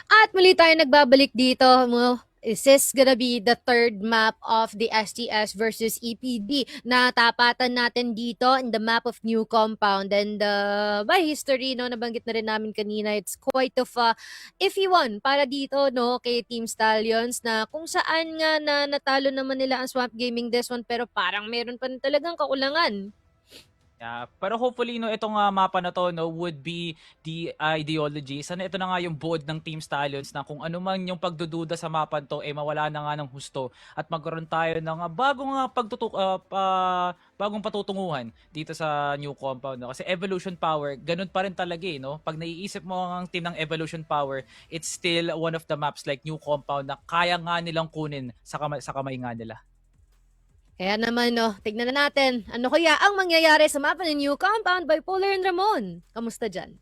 At muli tayo nagbabalik dito mo. Is this gonna be the third map of the STS versus EPD na tapatan natin dito in the map of new compound? And by history, no, nabanggit na rin namin kanina, it's quite of a iffy one para dito, no, kay Team Stallions na kung saan nga na natalo naman nila ang Swamp Gaming this one pero parang meron pa rin talagang kakulangan. Yeah, pero hopefully no itong mapa na to no would be the ideology. Sana ito na nga yung buod ng Team Stallions na kung ano man yung pagdududa sa mapa to mawala na nga ng husto at magkaroon tayo ng bagong patutunguhan dito sa new compound no. Kasi evolution power, ganun pa rin talaga no. Pag naiisip mo ang team ng evolution power, it's still one of the maps like new compound na kaya nga nilang kunin sa kamay nga nila. Kaya naman, no, tignan na natin. Ano kaya ang mangyayari sa mapa ng new compound by Polar and Ramon? Kamusta dyan?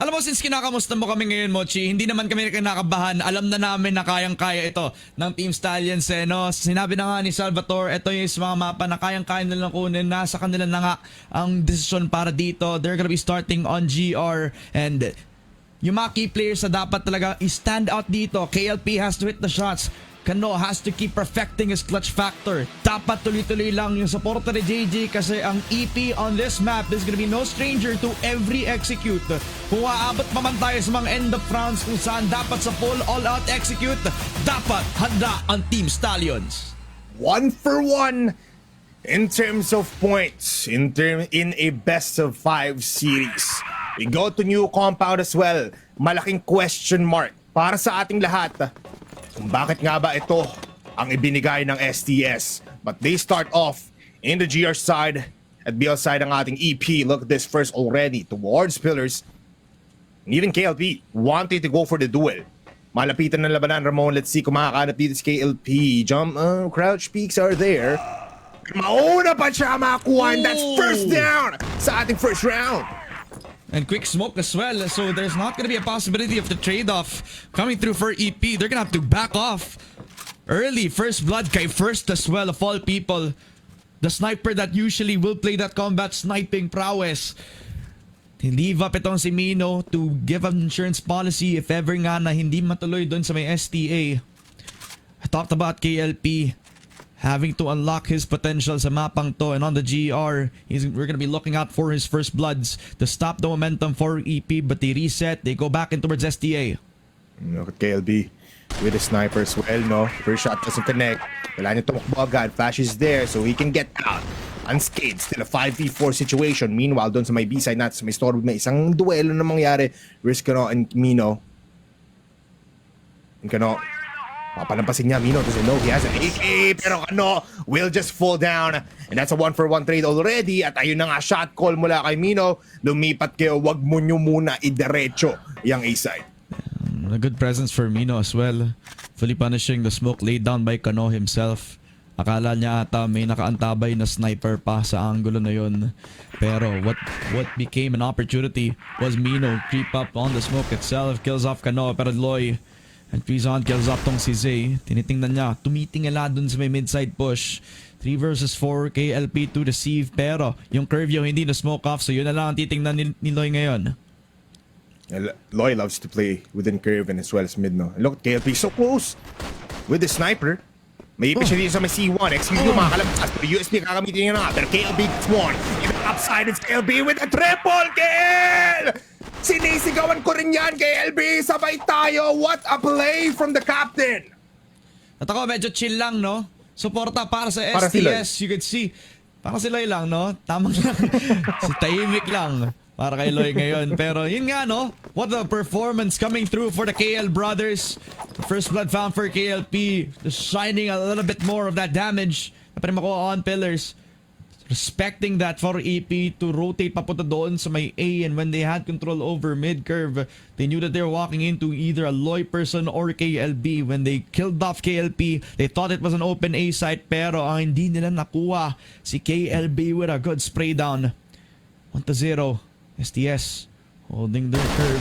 Alam mo, since kinakamusta mo kami ngayon, Mochi, hindi naman kami kinakabahan. Alam na namin na kayang-kaya ito ng Team Stallions. No? Sinabi na nga ni Salvatore, ito yung mga mapa na kayang-kaya nilang kunin. Nasa kanila na nga ang desisyon para dito. They're gonna be starting on GR. And yung mga key players na dapat talaga i-stand out dito. KLP has to hit the shots. Kano has to keep perfecting his clutch factor. Dapat tuloy-tuloy lang yung supporter ni JJ kasi ang EP on this map is gonna be no stranger to every execute. Kung aabot pa man tayo sa mga end of rounds kung saan dapat sa full all-out execute, dapat handa ang Team Stallions. 1-for-1 in terms of points in a best of 5 series. We go to new compound as well. Malaking question mark para sa ating lahat kung bakit nga ba ito ang ibinigay ng STS. But they start off in the GR side at BL side ng ating EP. Look at this first already towards pillars. And even KLP wanted to go for the duel. Malapitan ng labanan, Ramon. Let's see kung makakahanap dito si KLP. Crouch peaks are there. Mauna pa siya makakuha, and that's first down sa ating first round. And quick smoke as well, so there's not gonna be a possibility of the trade-off coming through for EP. They're gonna have to back off early. First blood kay First as well, of all people. The sniper that usually will play that combat sniping prowess. Leave up itong si Mino to give an insurance policy if ever nga na hindi matuloy doon sa may STA. I talked about KLP having to unlock his potential sa mapang to, and on the GR, we're gonna be looking out for his first bloods to stop the momentum for EP, but they reset, they go back in towards STA. Look at KLB with the sniper as well, no? First shot doesn't connect. Wala niya tumakbo agad. Flash is there so he can get out unscathed. Still a 5v4 situation. Meanwhile, doon sa may B-side natin, sa may store, may isang duelo na mangyari. Risk Kano and Mino. And Kano, papalampasin niya. Mino doesn't know he has an AK, pero Kano will just fall down. And that's a 1-for-1 trade already. At ayun na nga, shot call mula kay Mino. Lumipat kayo, wag mo nyo muna idiretso yung A-side. A good presence for Mino as well. Fully punishing the smoke laid down by Kano himself. Akala niya ata may nakaantabay na sniper pa sa angulo na yun. Pero what became an opportunity was Mino creep up on the smoke itself. Kills off Kano, pero Loy and Prizon kills off tong si Zay. Tinitingnan niya, tumitingala dun sa may mid-side push. 3 versus 4, KLP to deceive. Pero yung curve yung hindi na smoke off, so yun na lang ang titingnan ni Loy ngayon. Loy loves to play within curve and as well as mid, no? Look at KLP, so close with the sniper. May ipin siya dito sa may C1. Excuse me, mga kalabas. Pero USB kakamitin niya na nga. Pero KLB gets one. Even upside, it's KLB with a triple kill! Sinisigawan ko rin yan, KLB. Sabay tayo. What a play from the captain. At ako, medyo chill lang, no? Suporta para sa Para STS. You could see. Para si Loy lang, no? Tamang lang. Si tahimik lang. Para kay Loy ngayon. Pero yun nga, no? What a performance coming through for the KL brothers. The first blood found for KLP. Just shining a little bit more of that damage. Napari makuha on pillars. Respecting that for EP to rotate papunta doon sa may A, and when they had control over mid-curve, they knew that they were walking into either a Loy person or KLB. When they killed off KLP, they thought it was an open A site, pero ang hindi nila nakuha si KLB with a good spray down. 1-0. STS holding their curve,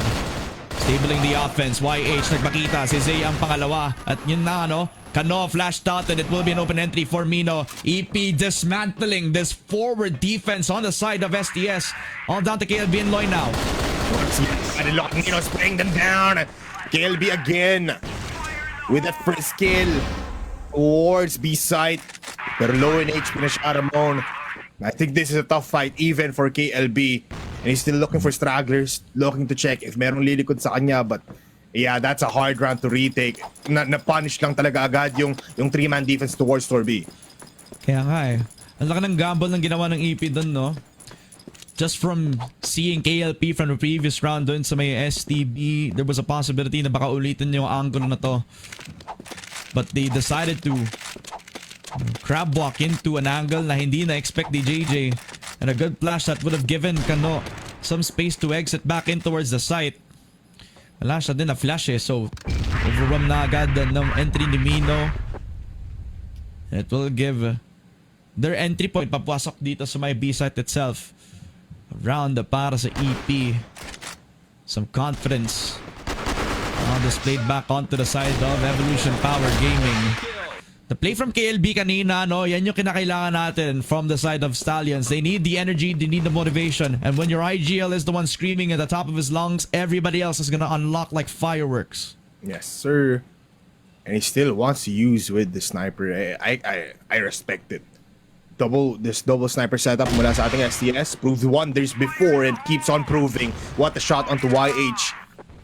stabling the offense. YH nagpakita, si Zay ang pangalawa, at yun na, no? Kano flashed out, and it will be an open entry for Mino. EP dismantling this forward defense on the side of STS. All down to KLB and Loy now. And locking, spraying them down. KLB again with that first kill towards B site. Pero low in HP na siya, Ramon. I think this is a tough fight even for KLB. And he's still looking for stragglers, looking to check if merong lilikod sa kanya. But yeah, that's a hard round to retake. Na-punish lang talaga agad yung 3-man defense towards Store B. Kaya nga eh. Ang laki ng gamble ng ginawa ng EP dun, no? Just from seeing KLP from the previous round dun sa may STB, there was a possibility na baka ulitin yung angle na to. But they decided to crab walk into an angle na hindi na-expect ni JJ. And a good flash that would have given Kano some space to exit back in towards the site. Wala siya din na flash eh, so overwhelm na agad ng entry ni Mino. It will give their entry point papasok dito sa may B site itself. Round para sa EP. Some confidence displayed back onto the side of Evolution Power Gaming. The play from KLB kanina, no, yan yung kinakailangan natin from the side of Stallions. They need the energy, they need the motivation. And when your IGL is the one screaming at the top of his lungs, everybody else is gonna unlock like fireworks. Yes, sir. And he still wants to use with the sniper. I respect it. This double sniper setup mula sa ating STS proved wonders before and keeps on proving. What a shot onto YH.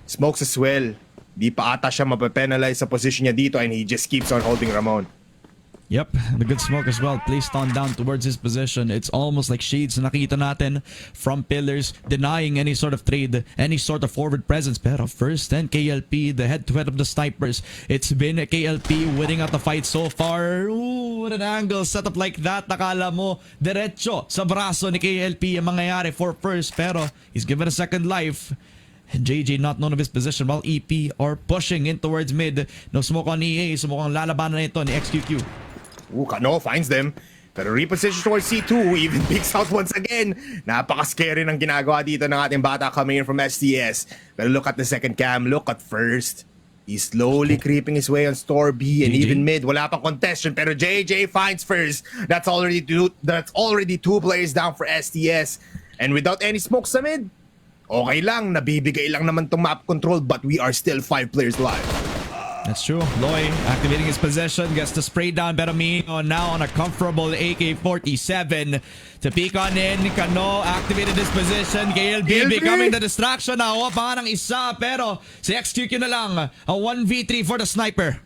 Smokes as well. Di pa ata siya mapapenalize sa position niya dito and he just keeps on holding Ramon. Yep, the good smoke as well placed on down towards his position. It's almost like shades na nakita natin from pillars, denying any sort of trade, any sort of forward presence. Pero first and KLP, the head-to-head of the snipers. It's been KLP winning out the fight so far. Ooh, what an angle set up like that. Nakala mo, diretso sa braso ni KLP ang mangyayari for first. Pero he's given a second life. And JJ not known of his position while EP are pushing in towards mid. No smoke on EA, so mukhang lalabanan na ito ni XQQ. Ooh, Kano finds them. Pero reposition towards C2, even peeks out once again. Napaka-scary ng ginagawa dito ng ating bata coming in from STS. Pero look at the second cam, look at first. He's slowly creeping his way on Store B and JJ? even mid. Wala pang contestation, pero JJ finds first. That's already two players down for STS. And without any smoke sa mid, okay lang, nabibigay lang naman tong map control, but we are still 5 players live. That's true. Loy activating his possession, gets the spray down. Beramino now on a comfortable AK-47 to peek on in. Kano activated his position. KLB becoming the distraction. Nakuha pa nga ng isa, pero si XQQ na lang. A 1v3 for the sniper.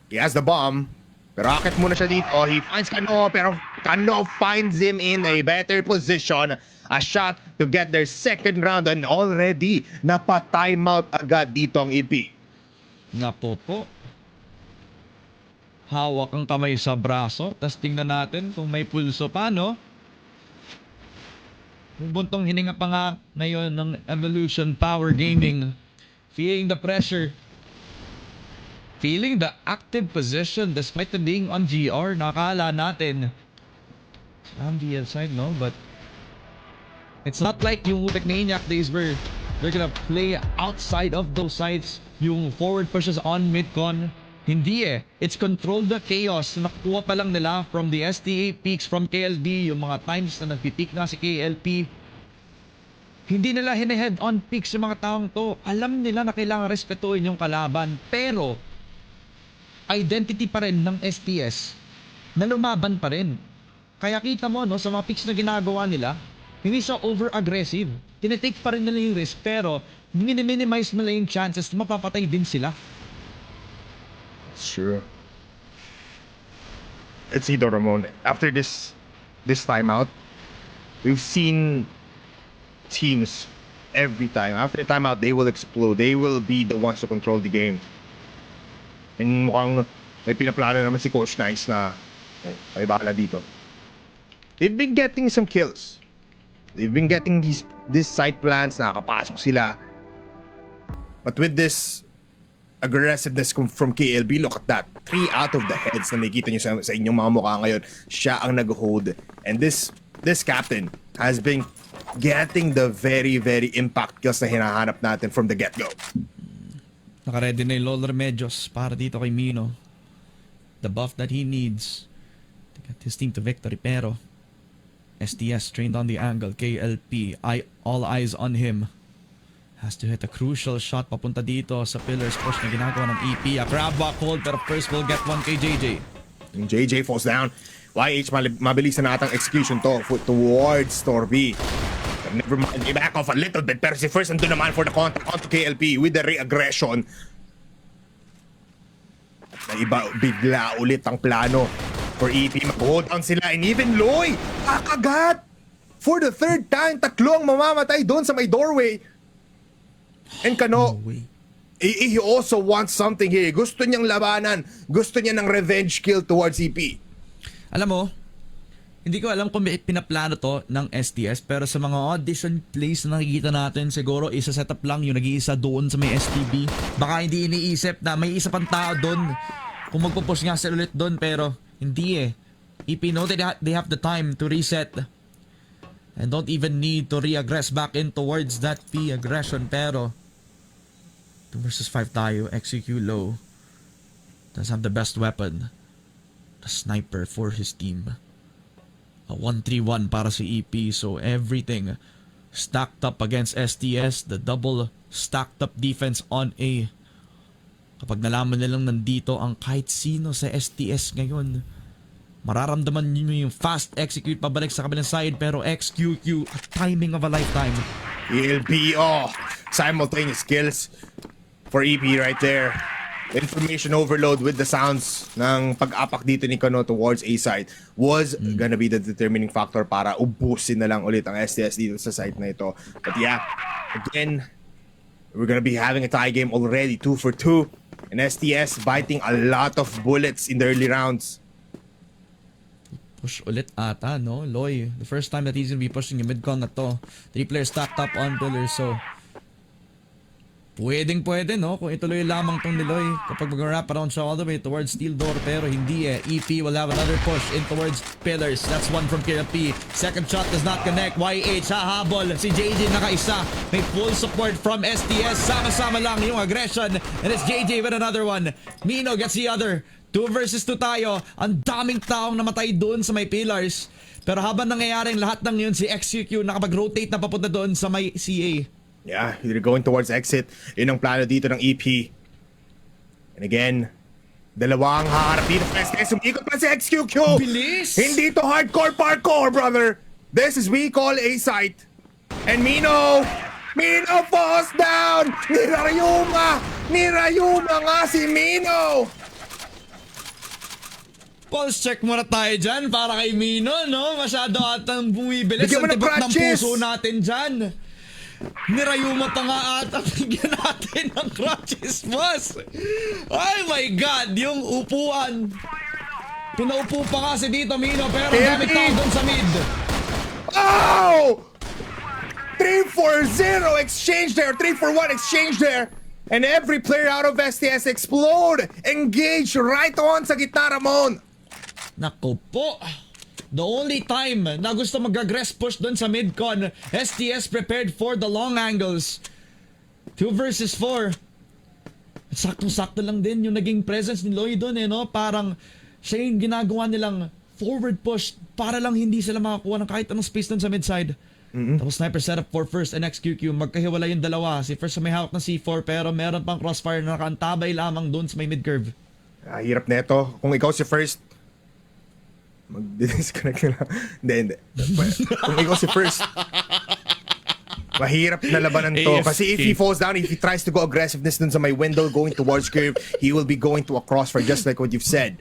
He has the bomb. Pero akit muna siya dito. He finds Kano, pero Kano finds him in a better position. A shot to get their second round and already napa-timeout agad dito ang EP. Napo po. Hawak ang kamay sa braso. Tapos tingnan natin kung may pulso pa, no? Buntong hininga pa nga ngayon ng Evolution Power Gaming. Feeling the pressure. Feeling the active position despite them being on GR. Nakala natin on the side, no? But it's not like yung Techniac days where they're gonna play outside of those sites. Yung forward pushes on mid-con. Hindi eh. It's controlled the chaos. Nakuha pa lang nila from the STA peaks from KLB. Yung mga times na nagpitik na si KLP. Hindi nila hine-head on peaks yung mga taong to. Alam nila na kailangan respetuhin yung kalaban. Pero, identity pa rin ng STS na lumaban pa rin. Kaya kita mo, no, sa mga picks na ginagawa nila, hindi siya over-aggressive. Tinitake pa rin nila yung risk, pero minimize nila yung chances na mapapatay din sila. Sure. It's either Ramon. After this timeout, we've seen teams every time. After the timeout, they will explode. They will be the ones to control the game. And mukhang may pinaplano naman si Coach Nice na may bakala dito. They've been getting some kills. They've been getting these side plans, nakakapasok sila. But with this aggressiveness from KLB, look at that. 3 out of the heads na nakikita nyo sa inyong mga mukha ngayon, siya ang nag-hold. And this captain has been getting the very, very impact kills na hinahanap natin from the get-go. Nakaready na yung Lolo Remedios para dito kay Mino. The buff that he needs to get his team to victory. Pero STS trained on the angle. KLP, all eyes on him. Has to hit a crucial shot papunta dito sa pillars push na ginagawa ng EP. A grab back hold pero first will get one kay JJ. Yung JJ falls down. YH mabilis na natang execution to towards Torby. Never mind, they back off a little bit pero si First andun naman for the contact onto KLP with the re-aggression. Na iba, bigla ulit ang plano for EP. Mag-hold down sila and even Loy kakagat for the third time. Tatlong mamamatay doon sa may doorway. And Kano, he also wants something here. Gusto niyang labanan. Gusto niya ng revenge kill towards EP. Alam mo, hindi ko alam kung may pinaplano to ng STS, pero sa mga audition plays na nakikita natin, siguro isa setup lang yung nag-iisa doon sa may STB. Baka hindi iniisip na may isa pang tao doon kung magpupush nga sila ulit doon, pero hindi eh. EP know that they have the time to reset and don't even need to re-aggress back in towards that P aggression, pero 2 versus 5 tayo, XQ low. Does have the best weapon. The sniper for his team. A 1-3-1 para si EP, so everything stacked up against STS. The double stacked up defense on A. Kapag nalaman nilang nandito ang kahit sino sa STS ngayon, mararamdaman nyo yung fast execute pabalik sa kabilang side, pero XQQ, a timing of a lifetime. ELPO, simultaneous kills for EP right there. Information overload with the sounds ng pag-apak dito ni Kano towards A side was gonna be the determining factor para ubusin na lang ulit ang STS dito sa side na ito. But yeah, again, we're gonna be having a tie game already, 2 for 2. And STS biting a lot of bullets in the early rounds. Push ulit ata, no? Loy, the first time that he's gonna be pushing yung mid-con na to. 3 players stacked up on pillars, so pwede, no? Kung ituloy lamang tong ni Loy kapag mag-wrap around siya all the way towards steel door, pero hindi eh. EP will have another push in towards pillars. That's one from KLP. Second shot does not connect. YH hahabol. Si JJ nakaisa. May full support from STS. Sama-sama lang yung aggression. And it's JJ with another one. Mino gets the other. 2 versus 2 tayo. Ang daming taong namatay doon sa may pillars. Pero habang nangyayaring lahat ng yun, si XQQ nakapag-rotate na papunta doon sa may CA. Yeah, they're going towards exit. Yun ang plano dito ng EP. And again, dalawang haharap dito sa STS. Umikot pa si XQQ. Bilis! Hindi to hardcore parkour, brother. This is we call a site. And Mino falls down. Nirayuma nga si Mino. Pulse check muna tayo dyan para kay Mino, no? Masyado atang bumibilis Bigyan mo ang ng tibok ng crutches. puso natin dyan. Nirayuma pa nga ata, bigyan natin ng crutches, boss. Oh my God, yung upuan. Pinaupo pa kasi dito, Mino, pero gamit tao doon sa mid. Oh! 3-4-0 exchange there. 3-for-1 exchange there. And every player out of STS explode. Engage right on sa gitna, Ramon. Nako po. The only time na gusto mag-aggress push doon sa mid-con, STS prepared for the long angles. 2 versus 4. Saktong-sakto lang din yung naging presence ni Loy doon, eh, no? Parang siya yung ginagawa nilang forward push para lang hindi sila makakuha ng kahit anong space doon sa mid-side. Tapos sniper setup for First and XQQ. Magkahiwala yung dalawa. Si First may hawak ng C4 pero meron pang crossfire na nakaantabay lamang doon sa may mid-curve. Hirap na ito. Kung ikaw si First, mag-disconnect na lang. Hindi. Kung ikaw si First, mahirap na labanan to. Kasi if he falls down, if he tries to go aggressiveness dun sa may window going towards curve, he will be going to a crossfire just like what you've said.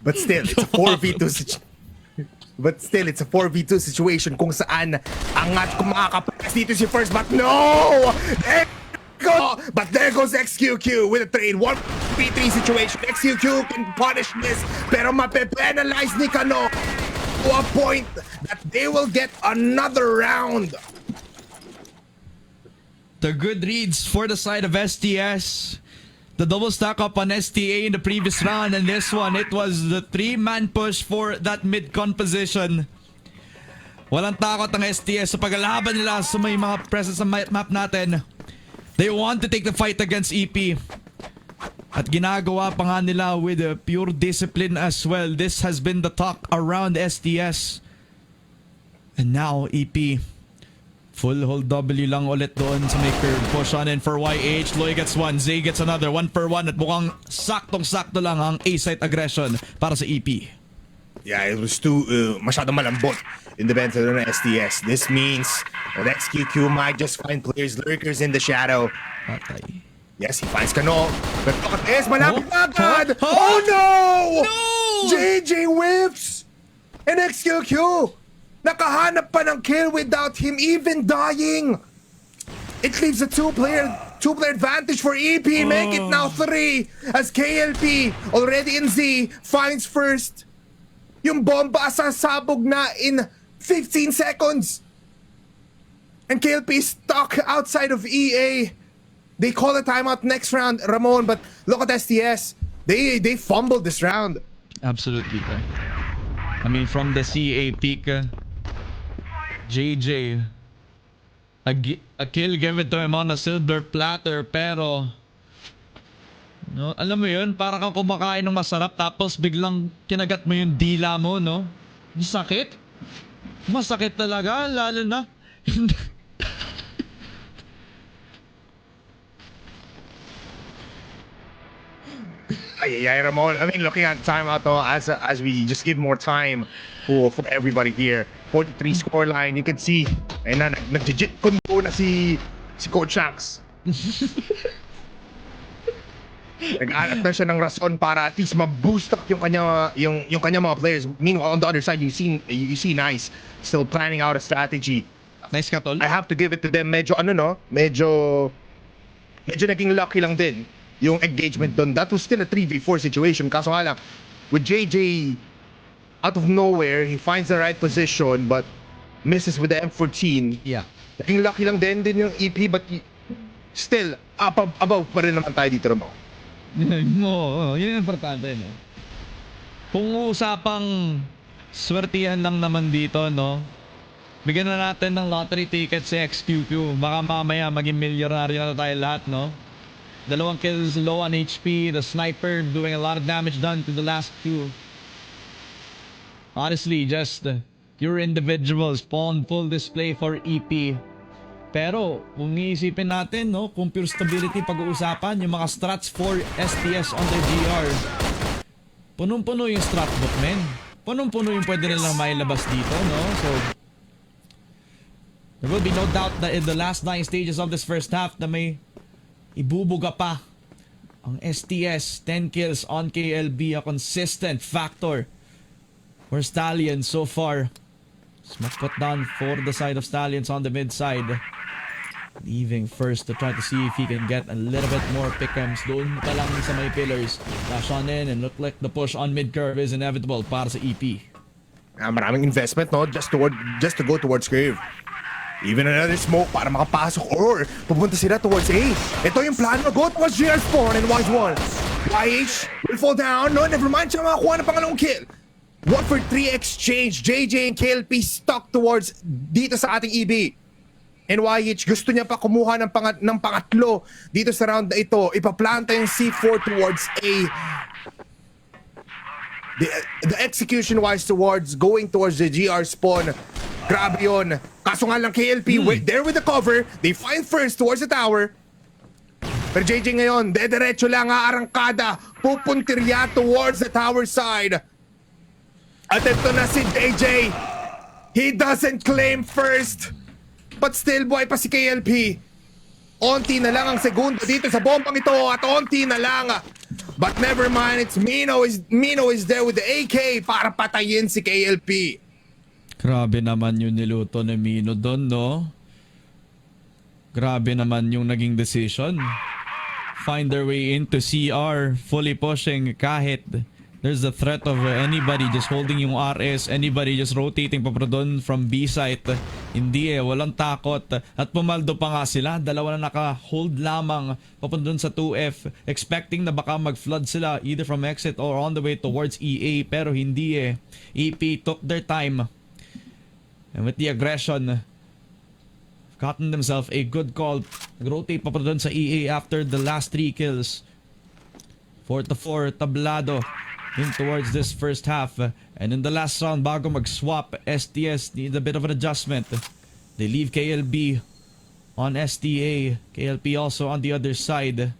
But still, it's a 4v2 situation. But still, it's a 4v2 situation kung saan angat kung makakapalas dito si First. But no! But there goes XQQ with a trade. 1v3 situation. XQQ can punish this. Pero mape-penalize ni Kano to a point that they will get another round. The good reads for the side of STS. The double stack up on STA in the previous round, and this one, it was the 3-man push for that mid-con position. Walang takot ang STS sa paglalaban nila sa may mga presence sa map natin. They want to take the fight against EP. At ginagawa pa nga nila with pure discipline as well. This has been the talk around STS. And now, EP. Full hold W lang ulit doon sa may curve. Push on in for YH. Loy gets one. Zay gets another. 1 for 1. At mukhang saktong-sakto lang ang A-site aggression para sa EP. Yeah, it was too masyadong malambot in the bench ng STS. This means that XQQ might just find players lurkers in the shadow. Patay. Yes, he finds Kano. But look at this, malapit Oh, na agad! huh? Oh no! No! JJ whiffs! And XQQ! Nakahanap pa ng kill without him even dying! It leaves a two-player advantage for EP. Make it now 3 as KLP already in Z finds first. Yung bomba sasabog na in 15 seconds. And KLP is stuck outside of EA. They call a timeout next round, Ramon, but look at STS. They fumbled this round. Absolutely. I mean, from the CA peak, JJ, a kill given to him on a silver platter, pero no, alam mo yun, para kang kumakain ng masarap tapos biglang kinagat mo yung dila mo, no? Ang sakit. Masakit talaga, lalo na. Ay, Ramon. I mean, looking at timeout though, as we just give more time for everybody here. 43 scoreline, you can see. Ayun na, nag-legit kundo na si Coach Shanks. Nag-alat na siya ng rason para at least ma-boost up yung kanya mga players. Meanwhile, on the other side, you see Nice still planning out a strategy. Nice ka, tol. I have to give it to them. Medyo naging lucky lang din yung engagement doon. That was still a 3v4 situation. Kaso nga lang, with JJ out of nowhere, he finds the right position but misses with the M14. Yeah. Naging lucky lang din yung EP but still, above pa rin naman tayo dito, Ramo. Oo, yun yung importante, no? Kung usapang swertihan lang naman dito, no? Bigyan na natin ng lottery ticket si XQQ. Baka mamaya maging milyonaryo na tayo lahat, no? 2 kills, low on HP. The sniper doing a lot of damage done to the last 2. Honestly, just pure individuals. Full display for EP. Pero, kung iisipin natin, no, kung pure stability pag-uusapan, yung mga strats for STS on the GR, punong-puno yung strat book, men. Punong-puno yung pwede nilang mailabas dito, no? So, there will be no doubt that in the last 9 stages of this first half na may ibubuga pa ang STS. 10 kills on KLB, a consistent factor for Stallions so far. Smoke put down for the side of Stallions on the mid side. Leaving first to try to see if he can get a little bit more pick'ems. Doon pa lang sa may pillars. Flash on in and look like the push on mid curve is inevitable para sa EP. Maraming investment, no? Just to go towards Crave. Even another smoke para makapasok or pupunta sila towards A. Ito yung plano. Go towards GR spawn and watch one. YH will fall down. No, never mind. Siya makakuha ng pangalawang kill. 1 for 3 exchange. JJ and KLP stuck towards dito sa ating EB. And YH gusto niya pa kumuha ng pangatlo dito sa round na ito. Ipaplanta yung C4 towards A. The execution wise towards going towards the GR spawn. Grabe yun. Kaso nga lang KLP, there with the cover. They find first towards the tower. Pero JJ ngayon, dediretso lang aarangkada. Pupuntirya towards the tower side. At ito na si JJ. He doesn't claim first. But still, buhay pa si KLP. Onti na lang ang segundo dito sa bombang ito. At onti na lang. But never mind, it's Mino is there with the AK para patayin si KLP. Grabe naman yung niluto ni Mino doon, no? Grabe naman yung naging decision. Find their way into CR, fully pushing kahit there's the threat of anybody just holding yung RS, anybody just rotating pa doon from B site. Hindi walang takot. At pumaldo pa nga sila, 2 na naka-hold lamang papunta doon sa 2F, expecting na baka mag-flood sila either from exit or on the way towards EA, pero hindi EP took their time. And with the aggression, gotten themselves a good call. Nag-rotate pa doon sa EA after the last 3 kills. 4-4 tablado in towards this first half. And in the last round, bago mag-swap, STS need a bit of an adjustment. They leave KLB on STA. KLP also on the other side.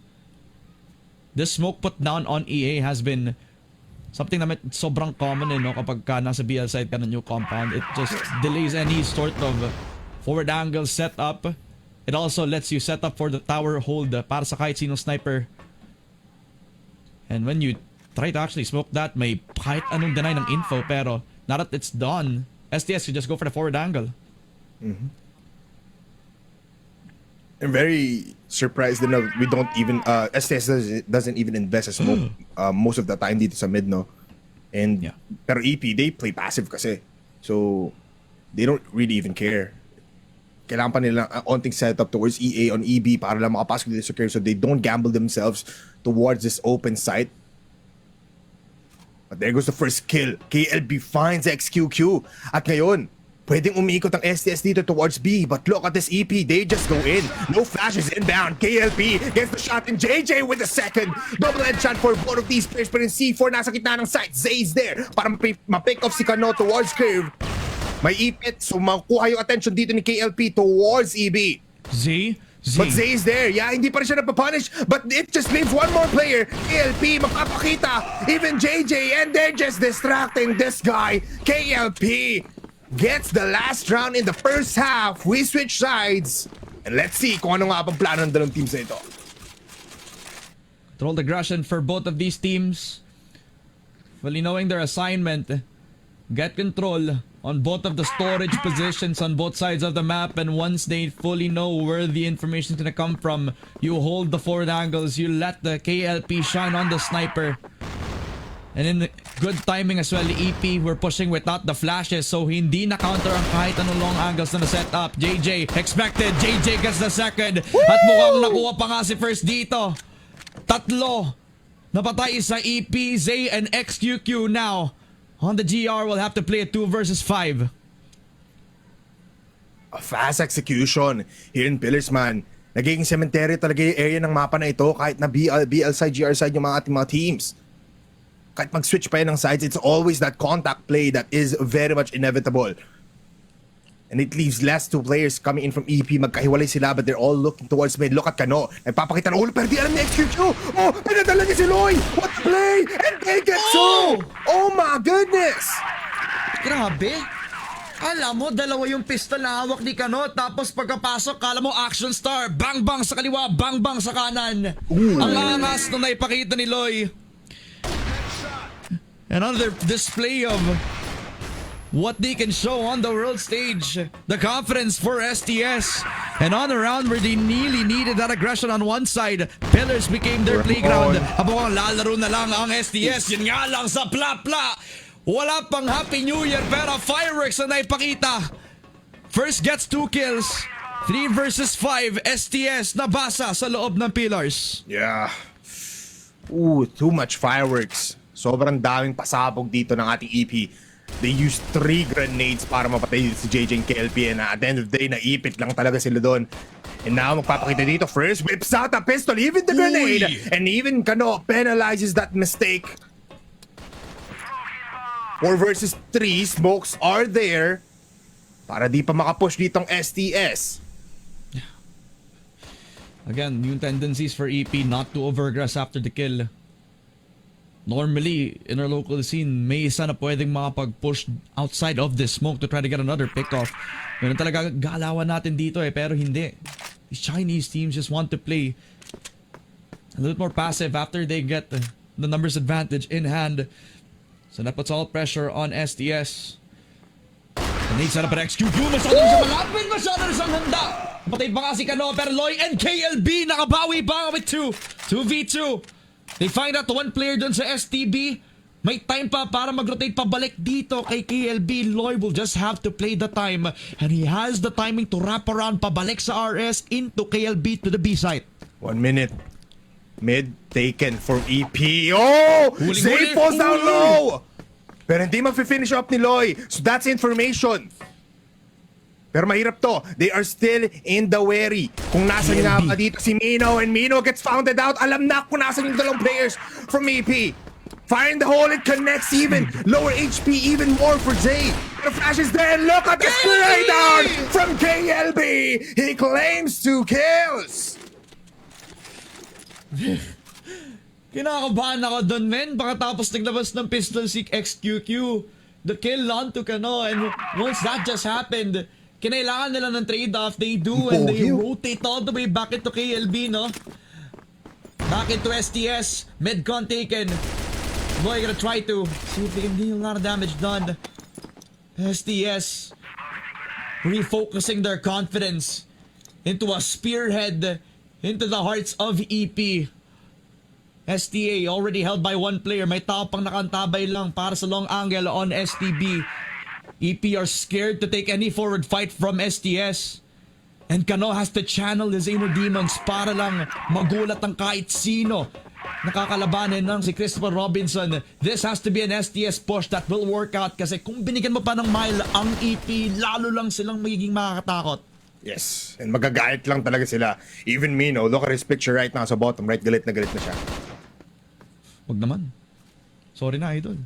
This smoke put down on EA has been something na sobrang common no, kapag ka nasa BL side ka ng new compound. It just delays any sort of forward angle setup. It also lets you set up for the tower hold para sa kahit sinong sniper. And when you try to actually smoke that, may kahit anong deny ng info, pero now that it's done, STS can just go for the forward angle. I'm very surprised that we don't even STS doesn't even invest a smoke most of the time dito sa mid, no? And Yeah. pero EP they play passive kasi. So they don't really even care. Kailangan pa nila onting setup towards EA on EB para lang makapasok dito sa curve so they don't gamble themselves towards this open site. But there goes the first kill. KLB finds XQQ. At ngayon, pwedeng umiikot ang STS dito towards B. But look at this EP. They just go in. No flashes inbound. KLP gets the shot in JJ with the second. Double headshot for both of these players. Pero in C4 nasa gitna ng site. Zay's there para ma-pick off si Kano towards curve. May ipit. So makuha yung attention dito ni KLP towards EB. Z? But Zay is there. Yeah, hindi pa rin siya napapunish. But it just leaves one more player. KLP magpapakita. Even JJ. And they're just distracting this guy. KLP gets the last round in the first half. We switch sides. And let's see kung ano nga bang plano ng dalawang teams na ito. Controlled aggression for both of these teams. Fully knowing their assignment. Get control on both of the storage positions on both sides of the map, and once they fully know where the information is gonna come from, you hold the forward angles, you let the KLP shine on the sniper. And in good timing as well, EP we're pushing without the flashes, so hindi na counter ang kahit anong long angles na set up. JJ expected, JJ gets the second. At mukhang nakuha pa nga si first dito. Tatlo napatay sa EP, Zay, and XQQ now. On the GR, we'll have to play a 2 versus 5. A fast execution here in Pillars, man. Nagiging cemetery talaga yung area ng mapa na ito kahit na BL side, GR side yung mga ating mga teams. Kahit mag-switch pa yan ng sides, it's always that contact play that is very much inevitable. And it leaves last two players coming in from EP. Magkahiwalay sila but they're all looking towards mid. Look at Kano. Nagpapakita ng ulo pero di alam ni XQQ. Oh, pinadala niya si Loy. What a play! And they get two! Oh my goodness! Grabe. Alam mo, dalawa yung pistol na hawak ni Kano. Tapos pagkapasok, kala mo action star. Bang bang sa kaliwa, bang bang sa kanan. Ang angas na naipakita ni Loy. Another display of what they can show on the world stage. The confidence for STS. And on a round where they really needed that aggression on one side, Pillars became their playground. Habang lalaro na lang ang STS. Yun nga lang sa pla-pla. Wala pang Happy New Year pero fireworks na naipakita. First gets 2 kills. 3 versus 5. STS nabasa sa loob ng Pillars. Yeah. Ooh, too much fireworks. Sobrang daming pasabog dito ng ating EP. They used 3 grenades para mapatay si JJ and KLP, and at the end of the day, naipit lang talaga sila doon. And now, magpapakita dito, first whips out a pistol, even the grenade, and even Kano penalizes that mistake. 4 versus 3, smokes are there para di pa makapush ditong STS. Again, new tendencies for EP not to overaggress after the kill. Normally, in our local scene, may isa na pwedeng makapag-push outside of this smoke to try to get another pick-off. Yun talaga galawan natin dito pero hindi. These Chinese teams just want to play a little more passive after they get the numbers advantage in hand. So that puts all pressure on STS. And they set up an XQQ. Masyado na siya malapit! Masyado na siyang handa! Patay pa nga si Kano, pero Loy and KLB nakabawi pa with 2. 2v2. They find out one player dun sa STB. May time pa para mag-rotate pabalik dito kay KLB. Loy will just have to play the time. And he has the timing to wrap around pabalik sa RS into KLB to the B site. 1 minute. Mid taken from EP. Oh! Zay falls down low! Pero hindi mag-finish up ni Loy. So that's information. Pero mahirap to. They are still in the wary. Kung nasan nga ba dito si Mino, and Mino gets founded out. Alam na kung nasan yung dalawang players from AP. Firing the hole, it connects even. Lower HP even more for Zay. The flash is there. Look at the spray down from KLB. He claims 2 kills. Kinakabahan ako doon, men. Pagkatapos naglabas ng pistol si XQQ. The kill onto Kano, and once that just happened, kinailangan nila ng trade-off. They do, and they rotate all the way back into KLB, no? Back into STS. Mid-con taken. Boy, gonna try to see if they can deal a lot of damage done. STS refocusing their confidence into a spearhead into the hearts of EP. STA already held by 1 player. May tao pang nakantabay lang para sa long angle on STB. EP are scared to take any forward fight from STS. And Kano has to channel his inner demons para lang magulat ang kahit sino nakakalabanin ng si Christopher Robinson. This has to be an STS push that will work out kasi kung binigyan mo pa ng mile ang EP, lalo lang silang magiging makakatakot. Yes, and magagalit lang talaga sila. Even Mino, look at his picture right now sa bottom right. Galit na siya. Wag naman. Sorry na, idol.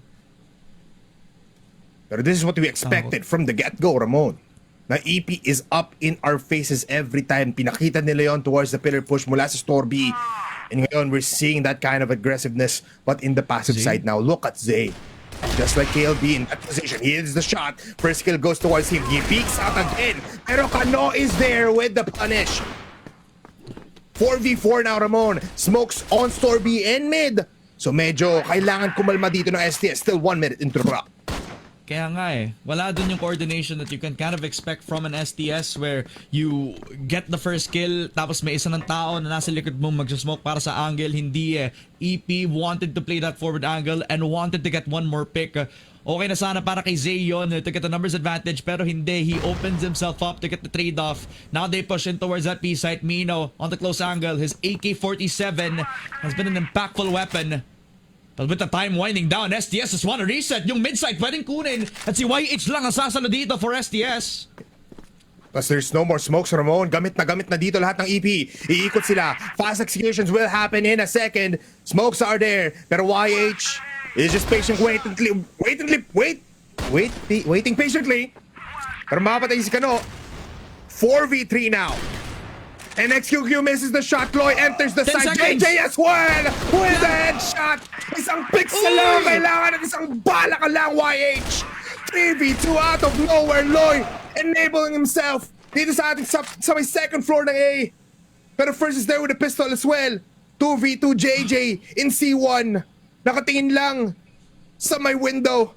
Pero this is what we expected from the get-go, Ramon. Na EP is up in our faces every time. Pinakita nila yon towards the pillar push mula sa Store B. And ngayon, we're seeing that kind of aggressiveness but in the passive side now. Look at Zay. Just like KLB in that position. He hits the shot. First kill goes towards him. He peeks out again. Pero Kano is there with the punish. 4v4 now, Ramon. Smokes on Store B and mid. So medyo kailangan kumalma dito ng STS. Still 1 minute into the round. Kaya nga wala dun yung coordination that you can kind of expect from an STS where you get the first kill tapos may isa ng tao na nasa likod mo magsasmoke para sa angle. Hindi EP wanted to play that forward angle and wanted to get one more pick. Okay na sana para kay Zay yun to get the numbers advantage pero hindi. He opens himself up to get the trade-off. Now they push in towards that B site. Mino on the close angle. His AK-47 has been an impactful weapon. But with the time winding down, STS just want to reset. Yung mid-site pwedeng kunin. At si YH lang ang sasalo dito for STS. Plus there's no more smokes, Ramon. Gamit na dito lahat ng EP. Iikot sila. Fast executions will happen in a second. Smokes are there. Pero YH is just waiting patiently. Pero mapatay si Kano. 4v3 now. And XQQ misses the shot. Chloe enters the 10 side. seconds. JJ as well with the headshot. Isang pixel lang kailangan at isang bala ka lang, YH. 3v2 out of nowhere. Loy enabling himself dito sa ating sa may second floor ng A. Pero first is there with a pistol as well. 2v2 JJ in C1. Nakatingin lang sa may window.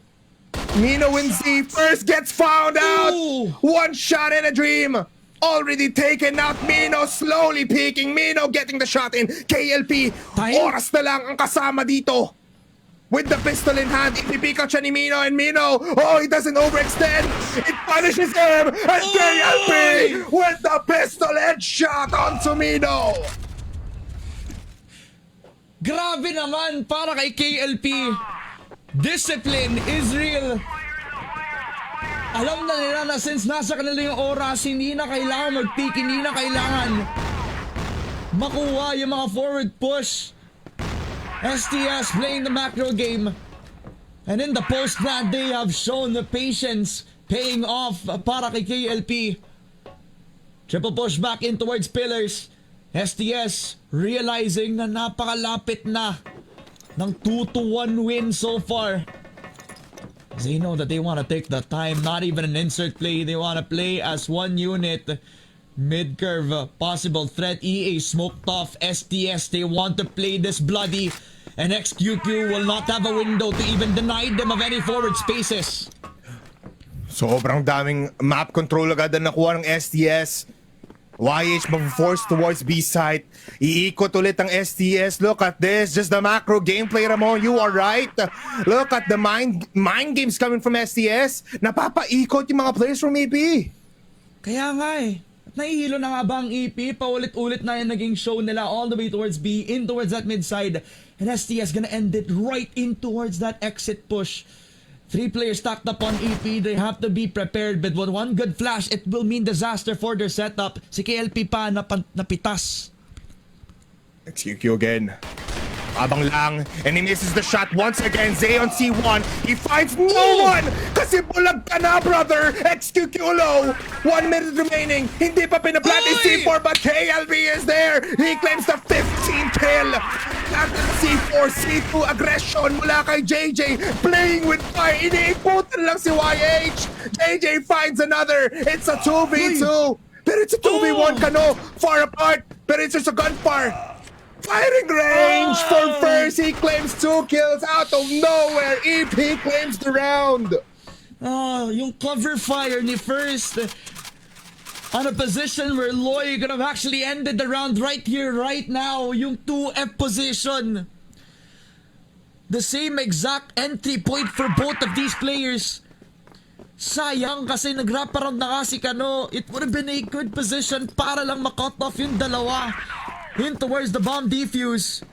Mino wins Z. First gets found out. One shot in a dream. Already taken out. Mino slowly peeking. Mino getting the shot in. KLP. Oras na lang ang kasama dito. With the pistol in hand, ipipick out siya ni Mino, and Mino, he doesn't overextend. It punishes him. And KLP with the pistol headshot onto Mino. Grabe naman para kay KLP. Discipline is real. Alam na nila na since nasa kanila yung oras, hindi na kailangan mag-peak, hindi na kailangan makuha yung mga forward push. STS playing the macro game. And in the post-plant, they have shown the patience paying off para kay KLP. Triple push back in towards pillars. STS realizing na napakalapit na ng 2-1 win so far. They know that they want to take the time, not even an insert play. They want to play as one unit. Mid-curve, possible threat. EA smoked off STS. They want to play this bloody. And XQQ will not have a window to even deny them of any forward spaces. Sobrang daming map control agad na nakuha ng STS. YH mag-force towards B site. Iikot ulit ang STS. Look at this. Just the macro gameplay, Ramon. You are right. Look at the mind games coming from STS. Napapaikot yung mga players from EP. Kaya nga At nahihilo na nga ba ang EP? Paulit-ulit na yung naging show nila all the way towards B, in towards that mid side. And STS gonna end it right in towards that exit push. 3 players stacked up on EP. They have to be prepared. But with one good flash, it will mean disaster for their setup. Si KLP pa napitas. XQQ again. Abang lang, and he misses the shot once again. Zay on C1, he finds no one! Kasi bulag ka na, brother! XQQ low! 1 minute remaining, hindi pa pinaplant yung C4, but KLB is there! He claims the 15th kill! After C4, C2 aggression mula kay JJ, playing with fire, iniikutan lang si YH! JJ finds another! It's a 2v2! Pero it's a 2v1 ka no! Far apart! Pero it's just a gunfire! Firing range for first. He claims 2 kills out of nowhere. EP claims the round. Yung cover fire ni First on a position where Loy could have actually ended the round right here, right now. Yung 2F position. The same exact entry point for both of these players. Sayang kasi nag-wrap around na kasi Kano. It would have been a good position para lang makot off yung dalawa. In towards the bomb defuse.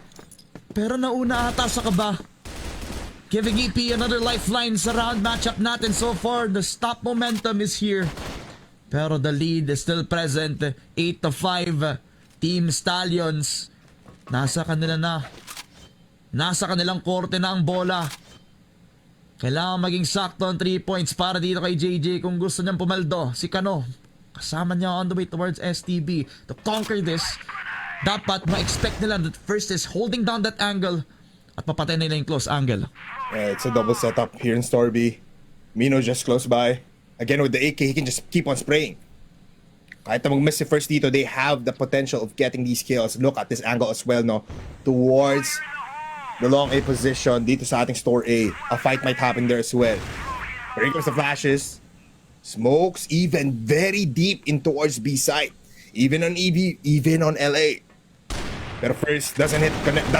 Pero nauna ata sa kaba. Giving EP another lifeline sa round matchup natin so far. The stop momentum is here. Pero the lead is still present. 8-5. Team Stallions. Nasa kanila na. Nasa kanilang korte na ang bola. Kailangan maging sakto ang 3 points para dito kay JJ kung gusto niyang pumaldo. Si Kano. Kasama niya on the way towards STB. To conquer this, dapat ma-expect nila that First is holding down that angle at papatay nila yung close angle. Yeah, it's a double setup here in Storby. Mino just close by. Again, with the AK, he can just keep on spraying. Kahit na mag-miss si First dito, they have the potential of getting these kills. Look at this angle as well, no? Towards the long A position dito sa ating store A. A fight might happen there as well. Here comes the flashes. Smokes even very deep in towards B side. Even on EV, even on LA. Pero First doesn't connect.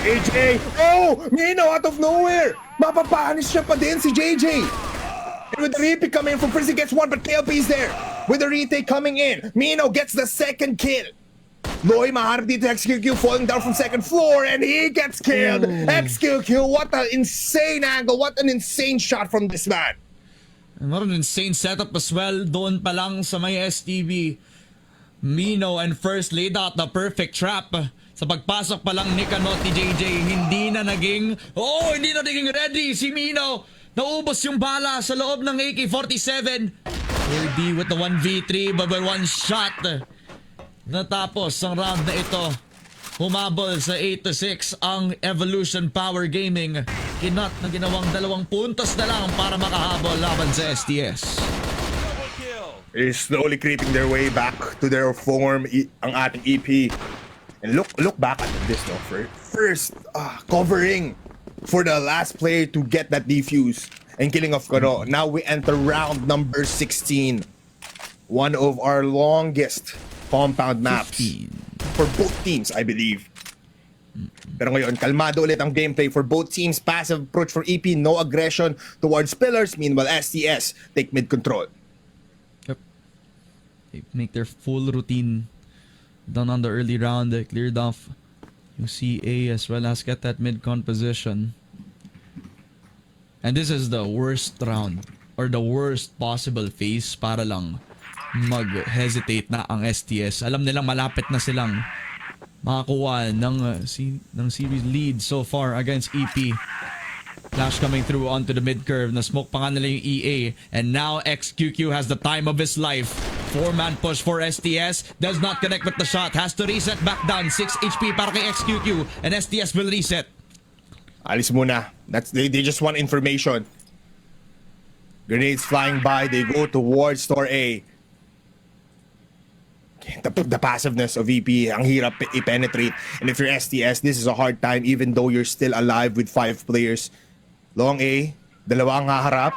JJ! Oh! Mino out of nowhere! Mapapanis siya pa din si JJ! And with the retake coming in from First, he gets one, but KLP is there. With the retake coming in, Mino gets the second kill. Loy maharap dito XQQ falling down from second floor and he gets killed. XQQ, what an insane angle, what an insane shot from this man. And what an insane setup as well. Doon pa lang sa may STB. Mino and First laid out the perfect trap. Sa pagpasok pa lang ni Kanot ni JJ, hindi na naging ready si Mino. Naubos yung bala sa loob ng AK-47. KD with the 1v3 but by one shot. Natapos ang round na ito. Humabol sa 8-6 ang Evolution Power Gaming. Kinot na ginawang 2 puntos na lang para makahabol laban sa STS. Is slowly creeping their way back to their form, ang ating EP. And look back at this, no? First covering for the last player to get that defuse and killing off Kano. Now we enter round number 16. One of our longest compound maps 15. for both teams, I believe. Pero ngayon, kalmado ulit ang gameplay for both teams. Passive approach for EP, no aggression towards pillars. Meanwhile, STS take mid control. They make their full routine done on the early round. They cleared off yung CA as well as get that mid-con position. And this is the worst round or the worst possible phase para lang mag-hesitate na ang STS. Alam nilang malapit na silang makakuha ng series lead so far against EP. Flash coming through onto the mid-curve. Na-smoke pa nga nila yung EA. And now XQQ has the time of his life. 4-man push for STS. Does not connect with the shot. Has to reset back down. 6 HP para kay XQQ. And STS will reset. Alis muna. They just want information. Grenades flying by. They go towards store A. The passiveness of EP, ang hirap i-penetrate. And if you're STS, this is a hard time even though you're still alive with 5 players. Long A, dalawa ang haharap.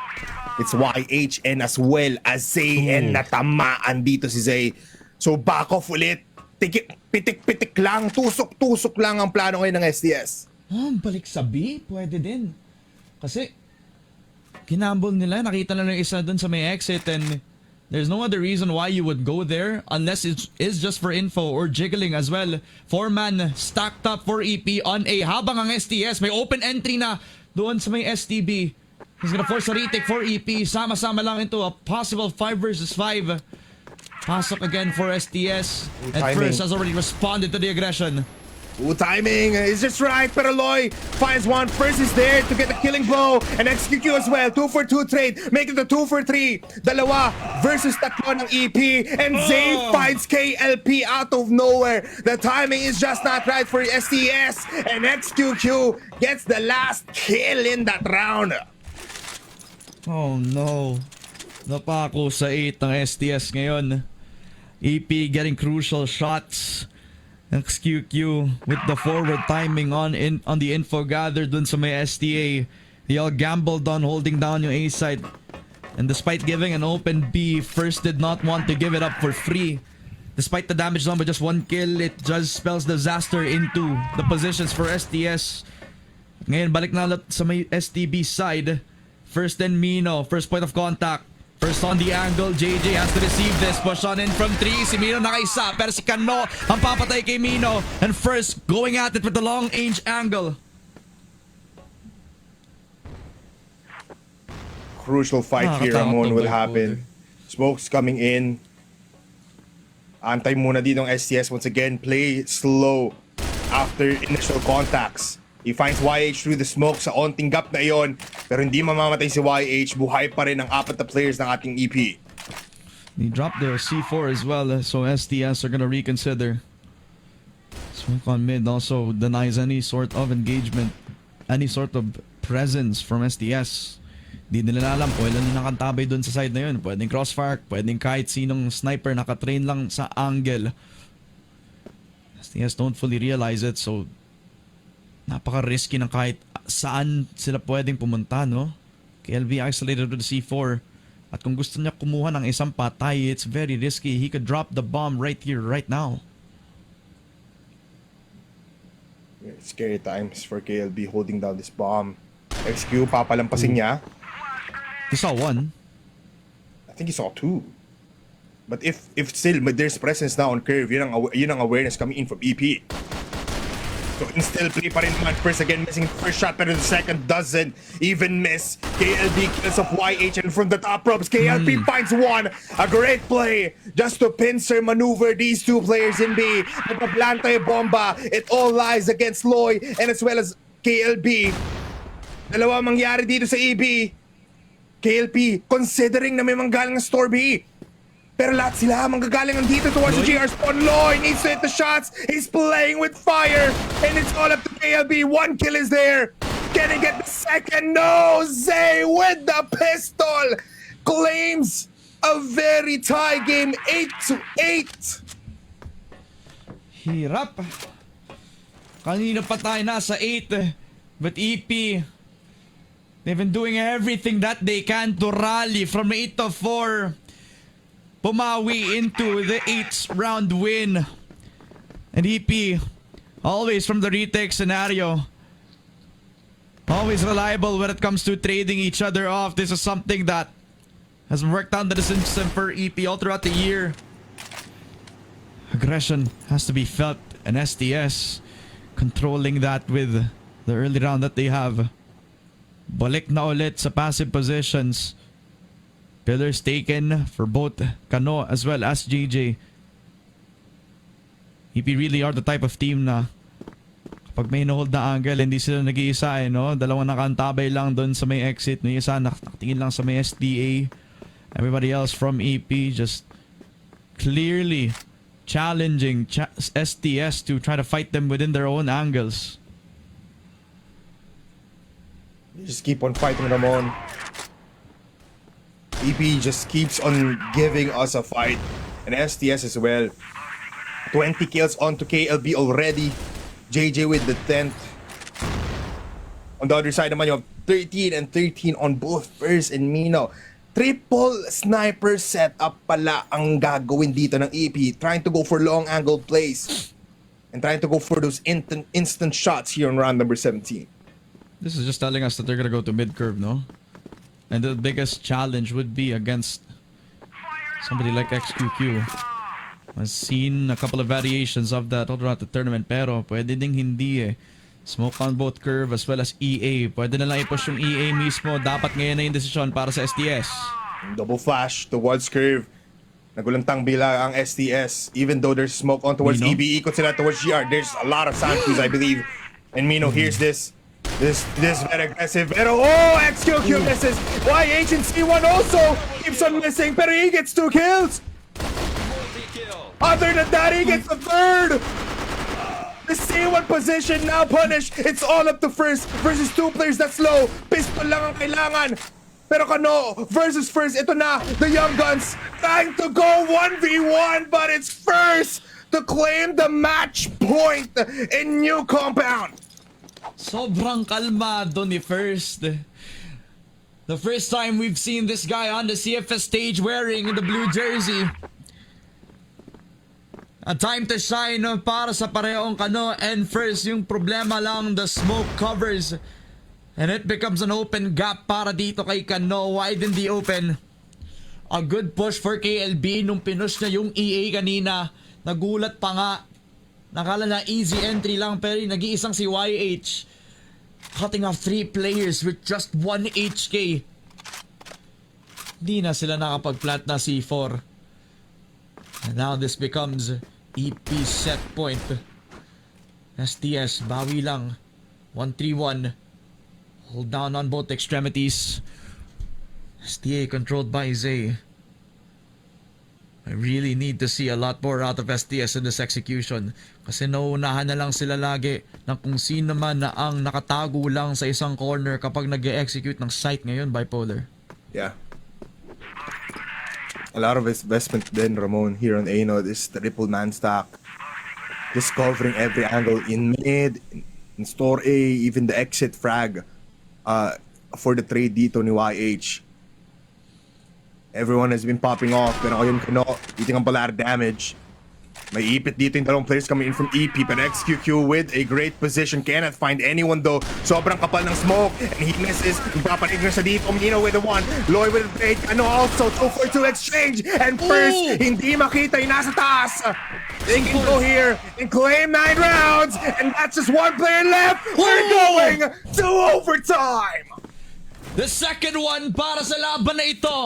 It's YH and as well as Zay and natamaan dito si Zay. So back off ulit. Pitik-pitik lang, tusok-tusok lang ang plano ngayon ng STS. Balik sa B? Pwede din. Kasi kinambol nila, nakita na lang isa dun sa may exit and there's no other reason why you would go there unless it is just for info or jiggling as well. 4-man stacked up for EP on A habang ang STS may open entry na doon sa may STB. He's gonna force a retake for EP. Sama-sama lang into a possible 5 versus 5. Pasok again for STS. And Timing. First has already responded to the aggression. Ooh, timing is just right, pero Loy finds one. First is there to get a killing blow and execute as well. 2 for 2 trade, make it a 2 for 3. Dalawa versus tatlo ng EP, and Zay finds KLP out of nowhere. The timing is just not right for STS, and XQQ gets the last kill in that round. Oh no. Napako sa 8 ng STS ngayon. EP getting crucial shots. XQQ with the forward timing on the info gathered dun sa may STA. They all gambled on holding down yung A side. And despite giving an open B, First did not want to give it up for free. Despite the damage done by just 1 kill, it just spells disaster into the positions for STS. Ngayon, balik na ulit sa may STB side. First and Mino, first point of contact. First on the angle, JJ has to receive this. Push on in from 3. Si Mino nakaisa, pero si Kano ang papatay kay Mino. And First going at it with the long range angle. Crucial fight here, Ramon, will happen. Smoke's coming in. Antay muna dito ng STS once again. Play slow after initial contacts. He finds YH through the smoke sa onting gap na iyon. Pero hindi mamamatay si YH. Buhay pa rin ang 4 na players ng ating EP. They dropped their C4 as well, so STS are gonna reconsider. Smoke on mid also denies any sort of engagement, any sort of presence from STS. Di nila alam kung ilan yung nakantabay dun sa side na yun. Pwedeng crossfire, pwedeng kahit sinong sniper nakatrain lang sa angle. STS don't fully realize it, so napaka-risky ng kahit saan sila pwedeng pumunta, no? KLB isolated with the C4. At kung gusto niya kumuha ng isang patay, it's very risky. He could drop the bomb right here, right now. Scary times for KLB holding down this bomb. XQ, papalampasin niya. He saw 1. I think he saw 2. But if still there's presence now on curve, yun ang awareness coming in from EP. So still play pa rin naman. First again missing first shot, pero the second doesn't even miss. KLB kills off YH, and from the top ropes, KLB finds one. A great play just to pincer maneuver these two players in B. Napaplanta yung bomba. It all lies against Loy and as well as KLB. Dalawa mangyari dito sa EB. KLP considering na may manggaling ng store B. Pero lahat sila manggagaling dito towards the GR spawn. Loy needs to hit the shots. He's playing with fire. And it's all up to KLB. 1 kill is there. Can he get the second? No! Zay with the pistol claims a very tie game. 8-8. Hirap. Kanina pa tayo nasa 8. But EP, they've been doing everything that they can to rally from 8 to 4. Pumawi into the 8th round win. And EP, always from the retake scenario, always reliable when it comes to trading each other off. This is something that has worked out the system for EP all throughout the year. Aggression has to be felt, and STS controlling that with the early round that they have. Balik na ulit sa passive positions. Pillars taken for both Kano as well as JJ. EP really are the type of team na kapag may hold na angle, hindi sila nag-iisa no? Dalawang nakantabay lang doon sa may exit. May isa nakatingin lang sa may SDA. Everybody else from EP just clearly challenging STS to try to fight them within their own angles. They just keep on fighting, Ramon. EP just keeps on giving us a fight. And STS as well. 20 kills onto KLB already. JJ with the 10th. On the other side naman, you have 13 and 13 on both First and Mino. Triple sniper setup pala ang gagawin dito ng EP. Trying to go for long angle plays. And trying to go for those instant shots here on round number 17. This is just telling us that they're gonna go to mid curve, no? And the biggest challenge would be against somebody like XQQ. I've seen a couple of variations of that all throughout the tournament, pero pwede ding hindi eh. Smoke on both Curve as well as EA. Pwede na lang i-push yung EA mismo. Dapat ngayon na yung desisyon para sa STS. Double flash towards Curve. Nagulantang bila ang STS. Even though there's smoke on towards Mino? EB, ikot sila towards GR. There's a lot of sound cues, I believe. And Mino hears this. This very aggressive. Pero XQQ misses. YH and C1 also keeps on missing. Pero he gets 2 kills. Other than that, he gets the 3rd. The C1 position now punished. It's all up to first versus 2 players that's low. Pistol lang ang kailangan. Pero Kano versus first. Ito na, the Young Guns trying to go 1v1, but it's first to claim the match point in New Compound. Sobrang kalmado ni First. The first time we've seen this guy on the CFS stage wearing the blue jersey. A time to shine para sa parehong Kano and First. Yung problema lang, the smoke covers. And it becomes an open gap para dito kay Kano. Wide in the open. A good push for KLB nung pinush niya yung EA kanina. Nagulat pa nga. Nakala na easy entry lang pero nag-iisang si YH. Cutting off 3 players with just 1 HK. Di na sila nakapag-plant na C4. And now this becomes EP set point. STS, bawi lang. 1-3-1. Hold down on both extremities. STA controlled by Zay. I really need to see a lot more out of STS in this execution. Kasi nauunahan na lang sila lagi ng kung sino man na ang nakatago lang sa isang corner kapag nag-execute ng site ngayon, Bipolar. Yeah. A lot of investment then, Ramon, here on Ano. This triple man stack. Just covering every angle in mid, in store A, even the exit frag for the trade dito ni YH. Everyone has been popping off, pero ayun Kano, eating ang polar damage. May ipit dito yung dalawang players coming in from EP, but XQQ with a great position. Cannot find anyone though. Sobrang kapal ng smoke, and he misses. Papanig na siya dito. Mino with the 1. Loy with the trade. Kano also 2 for 2 exchange. And first, hindi makita yung nasa taas. They can go here and claim 9 rounds, and that's just 1 player left. We're going to overtime. The second one para sa laban na ito.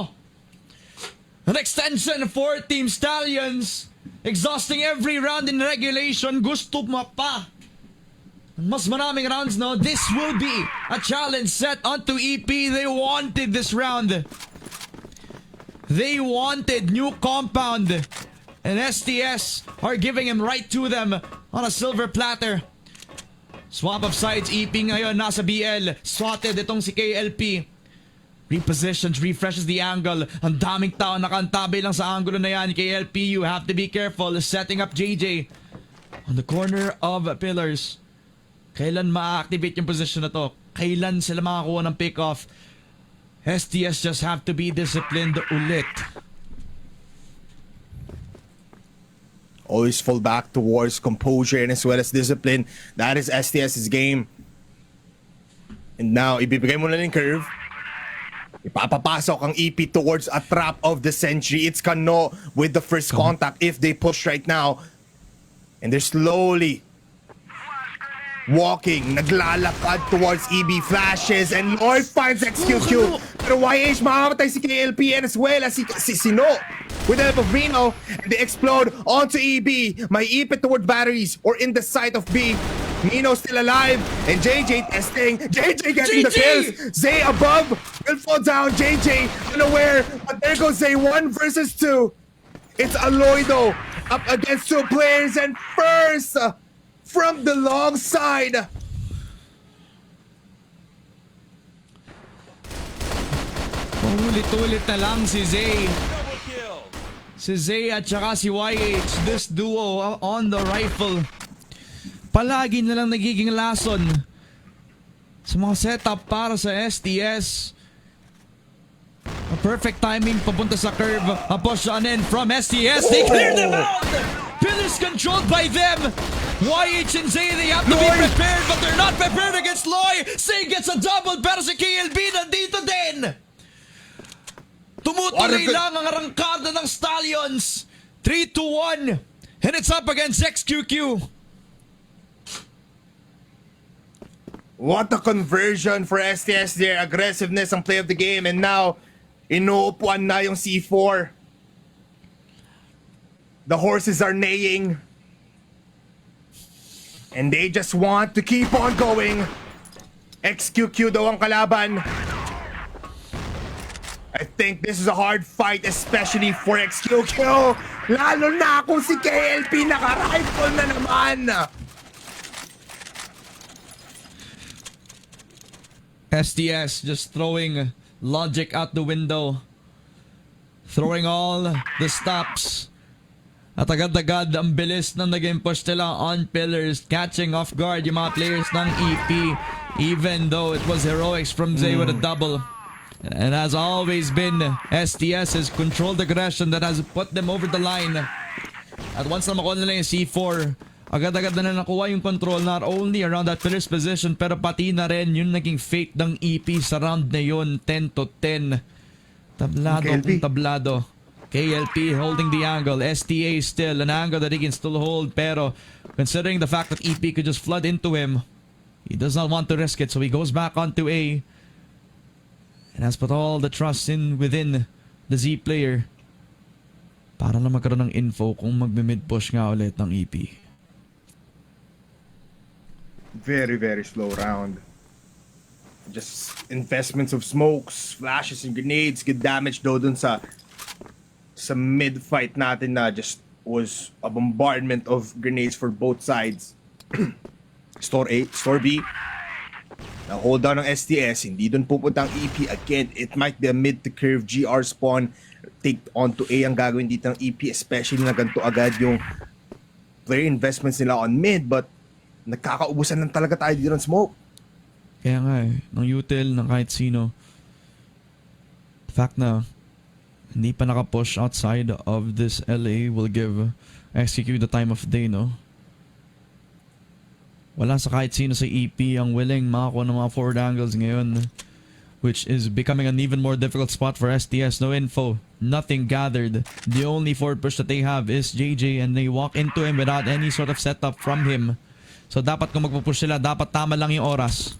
An extension for Team Stallions. Exhausting every round in regulation. Gusto mo pa. Mas maraming rounds, no? This will be a challenge set onto EP. They wanted this round. They wanted New Compound. And STS are giving him right to them on a silver platter. Swap of sides. EP ngayon nasa BL. Swatted itong si KLP. Repositions, refreshes the angle. Ang daming tao nakantabay lang sa angulo na yan. KLP, you have to be careful. Setting up JJ on the corner of pillars. Kailan ma-activate yung position na to? Kailan sila makakuha ng pick-off? STS just have to be disciplined ulit. Always fall back towards composure and as well as discipline. That is STS's game. And now, ibibigay mo na yung curve. Ipapapasok ang EP towards a trap of the century. It's Kano with the first contact if they push right now. And they're slowly walking, naglalakad towards EB flashes, and Lloyd finds XQQ. Pero YH mamamatay si KLP and as well as si Sino with the help of Reno, and they explode onto EB. May ipit towards batteries or in the site of B. Nino still alive, and JJ testing. JJ getting the kills. Zay above will fall down. JJ unaware, but there goes Zay 1 versus 2. It's Aloy though, up against 2 players, and first from the long side. Ulit-ulit na lang si Zay. Si Zay at saka si YH. This duo on the rifle. Palagi na lang nagiging lason sa mga setup para sa STS. A perfect timing papunta sa curve. A push on in from STS. They clear them out! Pillars controlled by them. YH and Zay, they have to be prepared, but they're not prepared against Loy. Zay gets a double, pero si KLB nandito din. Tumutuloy lang ang arangkada ng Stallions. 3-1. And it's up against XQQ. What a conversion for STS there. Aggressiveness ang play of the game. And now, inuupuan na yung C4. The horses are neighing. And they just want to keep on going. XQQ daw ang kalaban. I think this is a hard fight, especially for XQQ. Lalo na kung si KLP naka-rifle na naman. STS just throwing logic out the window. Throwing all the stops. At agad-agad ang bilis ng naging push nila on pillars. Catching off guard yung mga players ng EP. Even though it was heroics from Zay with a double. And has always been STS's controlled aggression that has put them over the line. At once na makuha nila yung C4, agad-agad na nakuha yung control not only around that pillar's position pero pati na rin yung naging fate ng EP sa round na yun, 10-10. Tablado KLP. kung tablado. KLP holding the angle. STA still an angle that he can still hold pero considering the fact that EP could just flood into him, he does not want to risk it so he goes back onto A. And has put all the trust within the Z player para lang magkaroon ng info kung magme-mid push nga ulit ng EP. Very, very slow round. Just investments of smokes, flashes, and grenades. Good damage though dun sa mid-fight natin na just was a bombardment of grenades for both sides. Store A, Store B. Na hold down ng STS, hindi dun pupunta ang EP. Again, it might be a mid to curve GR spawn. Take on to A ang gagawin dito ng EP, especially na ganito agad yung player investments nila on mid, but nagkakaubusan lang talaga tayo dito ng smoke. Kaya nga ng util, ng kahit sino. The fact na hindi pa nakapush outside of this LA will give execute the time of day, no? Wala sa kahit sino sa EP ang willing makakuha ng mga forward angles ngayon, which is becoming an even more difficult spot for STS. No info, nothing gathered. The only forward push that they have is JJ and they walk into him without any sort of setup from him. So dapat kung magpupush sila, dapat tama lang yung oras.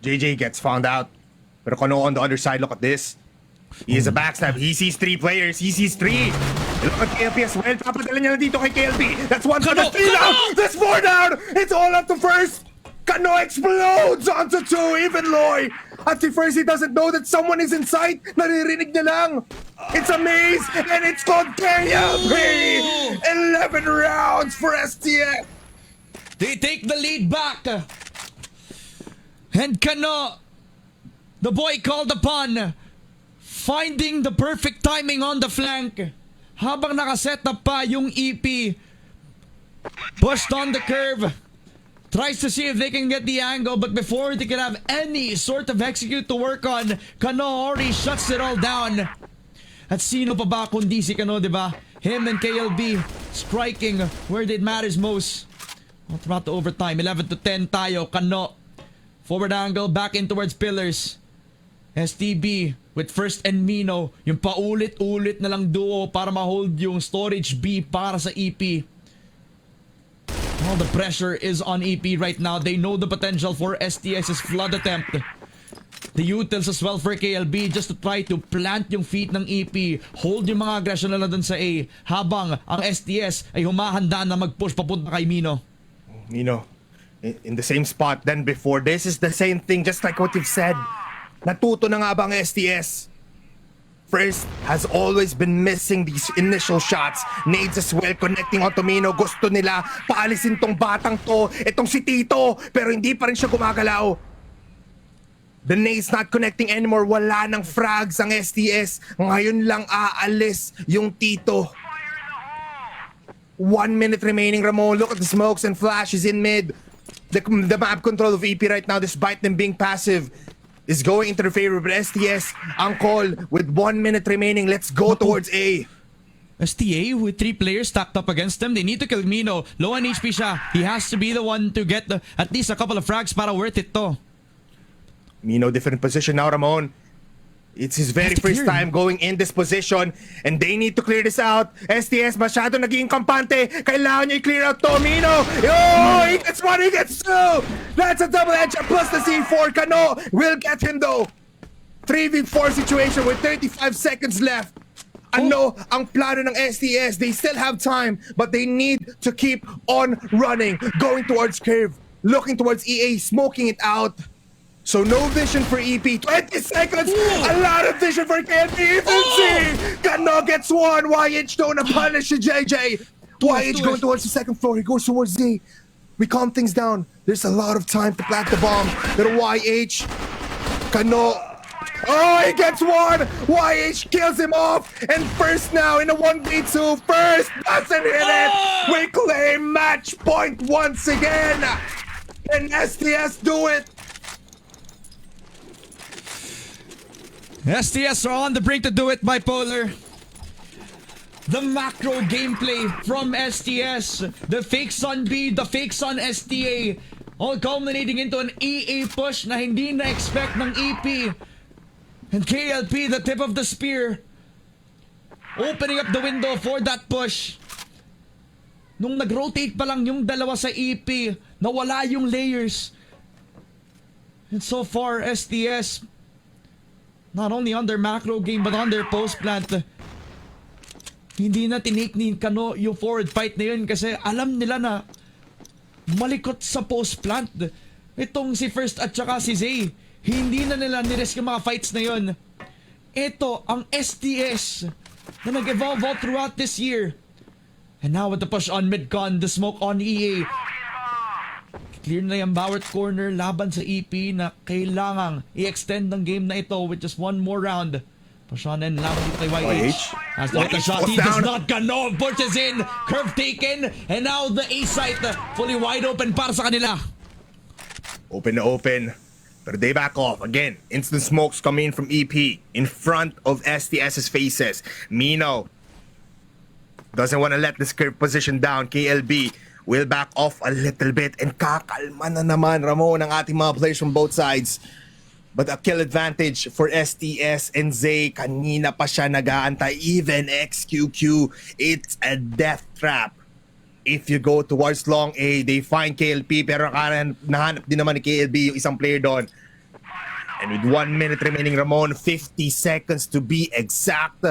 JJ gets found out. Pero Kano on the other side, look at this. He is a backstab. He sees 3 players. He sees 3. Look at KLP as well. Papadala niya na dito kay KLP. That's 1 for the 3 down. That's 4 down. It's all up to first. Kano explodes onto 2. Even Loy. At the first, he doesn't know that someone is in sight. Naririnig niya lang. It's a maze. And it's called KLP. 11 rounds for STS. They take the lead back. And Kano, the boy called upon, finding the perfect timing on the flank. Habang nakaset up pa yung EP, pushed on the curve, tries to see if they can get the angle, but before they can have any sort of execute to work on, Kano already shuts it all down. At sino pa ba kundi si Kano, diba? Him and KLB striking where it matters most. Throughout the overtime, 11-10 tayo. Kano, forward angle, back in towards pillars. STB with first and Mino, yung paulit-ulit na lang duo para ma-hold yung storage B para sa EP. All the pressure is on EP right now. They know the potential for STS's flood attempt. The utils as well for KLB just to try to plant yung feet ng EP. Hold yung mga aggression nila dun sa A habang ang STS ay humahanda na mag-push papunta kay Mino. Mino, in the same spot than before. This is the same thing, just like what you've said. Natuto na nga ba ang STS? First has always been missing these initial shots. Nades as well connecting onto Mino. Gusto nila paalisin tong batang to, itong si Tito, pero hindi pa rin siya gumagalaw. The nades not connecting anymore. Wala ng frags ang STS. Ngayon lang aalis yung Tito. 1 minute remaining, Ramon. Look at the smokes and flashes in mid. The map control of EP right now, despite them being passive, is going into the favor of STS. Ang call with 1 minute remaining. Let's go towards A. STA with 3 players stacked up against them. They need to kill Mino. Low on HP siya. He has to be the one to get at least a couple of frags para worth it to. Mino different position now, Ramon. It's his very Have to first clear time going in this position and they need to clear this out. STS masyado naging kampante. Kailangan niya i-clear out Tomino. Oh, he gets one, he gets two. That's a double headshot plus the C4. Kano will get him though. 3v4 situation with 35 seconds left. Ano ang plano ng STS? They still have time, but they need to keep on running. Going towards curve. Looking towards EA, smoking it out. So no vision for EP. 20 seconds! A lot of vision for KNP. Even C! Kano gets one. YH don't punish JJ. YH going towards the second floor. He goes towards Z. We calm things down. There's a lot of time to plant the bomb. Pero YH, Kano. Oh, he gets one! YH kills him off! And first now in a 1v2. First doesn't hit it! We claim match point once again! And STS do it! STS are on the brink to do it, Bipolar. The macro gameplay from STS. The fakes on B, the fakes on STA. All culminating into an EA push na hindi na-expect ng EP. And KLP, the tip of the spear. Opening up the window for that push. Nung nag-rotate pa lang yung dalawa sa EP, nawala yung layers. And so far, STS, not only on their macro game but on their post plant, hindi na tinake ni Kano yung forward fight na yun kasi alam nila na malikot sa post plant. Itong si First at saka si Zay, hindi na nila nirisk yung mga fights na yun. Ito ang STS na nag-evolve all throughout this year. And now with the push on mid-con, the smoke on EA. Clear na yung bawat corner laban sa EP na kailangang i-extend ng game na ito with just one more round. Pashanen laban dito kay YH. As the shot, he does not Kano pushes in. Curve taken. And now the A site fully wide open para sa kanila. Open to open. But they back off. Again, instant smokes coming in from EP in front of STS's faces. Mino doesn't want to let this curve position down. KLB will back off a little bit and kakalma na naman, Ramon, ang ating mga players from both sides. But a kill advantage for STS and Zay. Kanina pa siya nag-aantay. Even XQQ, it's a death trap. If you go towards long A, they find KLP pero nahanap din naman ni KLB yung isang player doon. And with 1 minute remaining, Ramon, 50 seconds to be exact.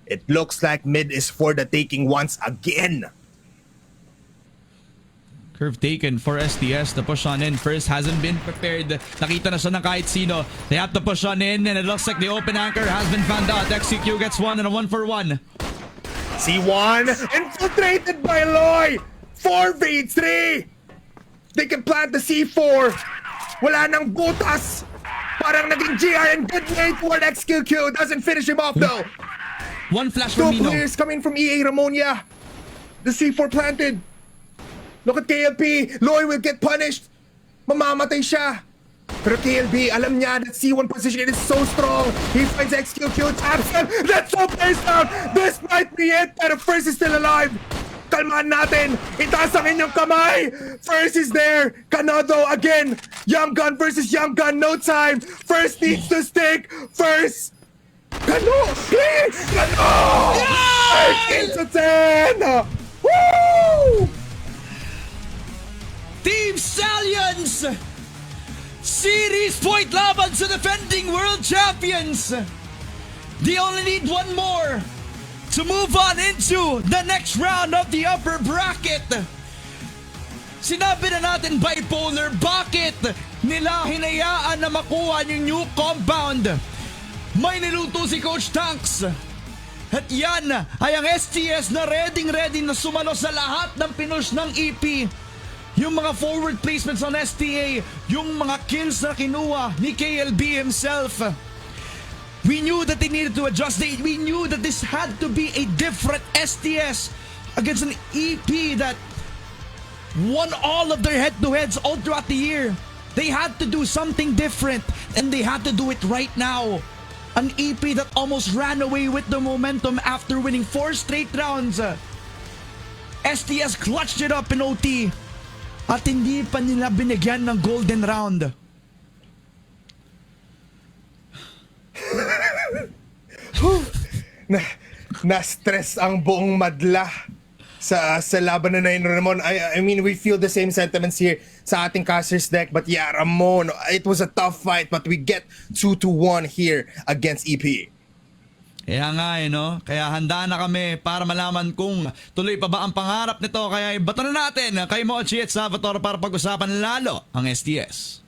It looks like mid is for the taking once again. Curve taken for STS. The push on in first hasn't been prepared. Nakita na siya ng kahit sino. They have to push on in and it looks like the open anchor has been found out. XCQ gets one and a 1-for-1. C1 infiltrated by Loy. 4v3. They can plant the C4. Wala nang butas. Parang naging GR and good way toward XQQ. Doesn't finish him off though. One flash Two from Mino. players coming from EA Ramonia. The C4 planted. Look at KLP. Loy will get punished. Mamamatay siya. Pero KLB, alam niya that C1 position is so strong. He finds XQQ, taps him. That's so face down. This might be it. Pero First is still alive. Kalmahan natin. Itaas ang inyong kamay. First is there. Kanado again. Young Gun versus Young Gun. No time. First needs to stick. First. Kano! Please! Kano! 13 to 10! Woo! Team Stallions! Series point laban sa defending world champions! They only need one more to move on into the next round of the upper bracket. Sinabi na natin, Bipolar, bakit nila hinayaan na makuha yung new compound? May niluto si Coach Tanks. At yan ay ang STS na ready na sumalo sa lahat ng pinush ng EP. Yung mga forward placements on STA, yung mga kills na kinuha ni KLB himself. We knew that they needed to adjust. We knew that this had to be a different STS against an EP that won all of their head-to-heads all throughout the year. They had to do something different, and they had to do it right now. An EP that almost ran away with the momentum after winning 4 straight rounds. STS clutched it up in OT. At hindi pa nila binigyan ng golden round. na, na-stress ang buong madla sa laban na yun, Ramon. I mean, we feel the same sentiments here sa ating casters deck. But yeah, Ramon, it was a tough fight, but we get 2-1 here against EP. Kaya nga no? Kaya handa na kami para malaman kung tuloy pa ba ang pangarap nito. Kaya ibato na natin kay Mochi at Salvatore para pag-usapan lalo ang STS.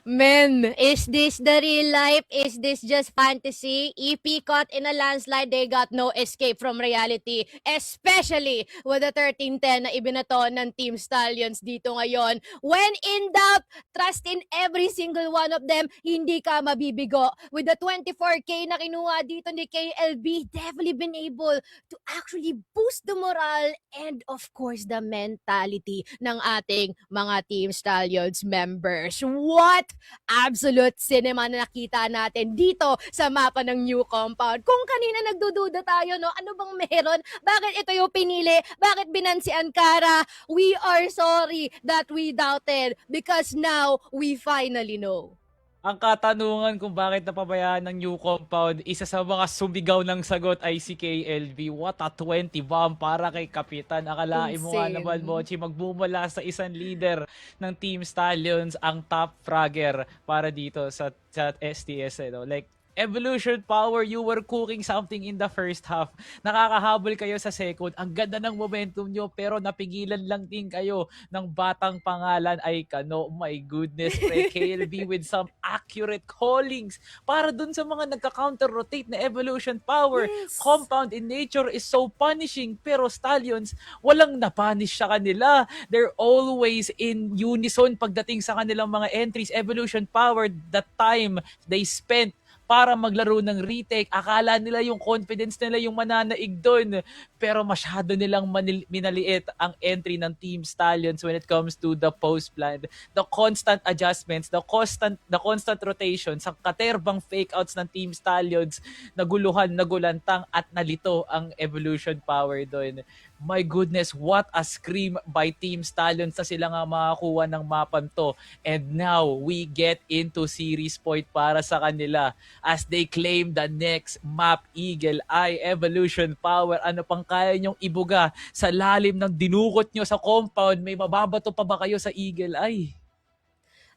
Men, is this the real life? Is this just fantasy? EP caught in a landslide, they got no escape from reality. Especially with the 13-10 na ibinato ng Team Stallions dito ngayon. When in doubt, trust in every single one of them, hindi ka mabibigo. With the 24K na kinuha dito ni KLB, definitely been able to actually boost the morale and of course the mentality ng ating mga Team Stallions members. What absolute cinema na nakita natin dito sa mapa ng new compound. Kung kanina nagdududa tayo, no, ano bang meron? Bakit ito yung pinili? Bakit binansi Ankara? We are sorry that we doubted because now we finally know. Ang katanungan kung bakit napabayaan ng new compound, isa sa mga sumigaw ng sagot ay si KLB. What a 20 bomb para kay Kapitan. Akalain mo nga Insane. naman, Mochi, magbumula sa isang leader ng Team Stallions, ang top fragger para dito sa STS. Like, Evolution Power, you were cooking something in the first half. Nakakahabol kayo sa second. Ang ganda ng momentum nyo, pero napigilan lang din kayo ng batang pangalan ay Kano. My goodness, pre, KLB with some accurate callings para dun sa mga nagka-counter-rotate na Evolution Power. Yes. Compound in nature is so punishing, pero Stallions, walang napunish sa kanila. They're always in unison pagdating sa kanilang mga entries. Evolution Power, the time they spent para maglaro ng retake. Akala nila yung confidence nila yung mananaig doon. Pero masyado nilang minaliit ang entry ng Team Stallions when it comes to the post plan. The constant adjustments, the constant rotation, sa katerbang fake outs ng Team Stallions, naguluhan, nagulantang at nalito ang Evolution Power doon. My goodness, what a scream by Team Stallions na sila nga makakuha ng mapan to. And now, we get into series point para sa kanila as they claim the next map, Eagle Eye, Evolution Power. Ano pang kaya nyong ibuga sa lalim ng dinukot nyo sa compound? May mababato pa ba kayo sa Eagle Eye?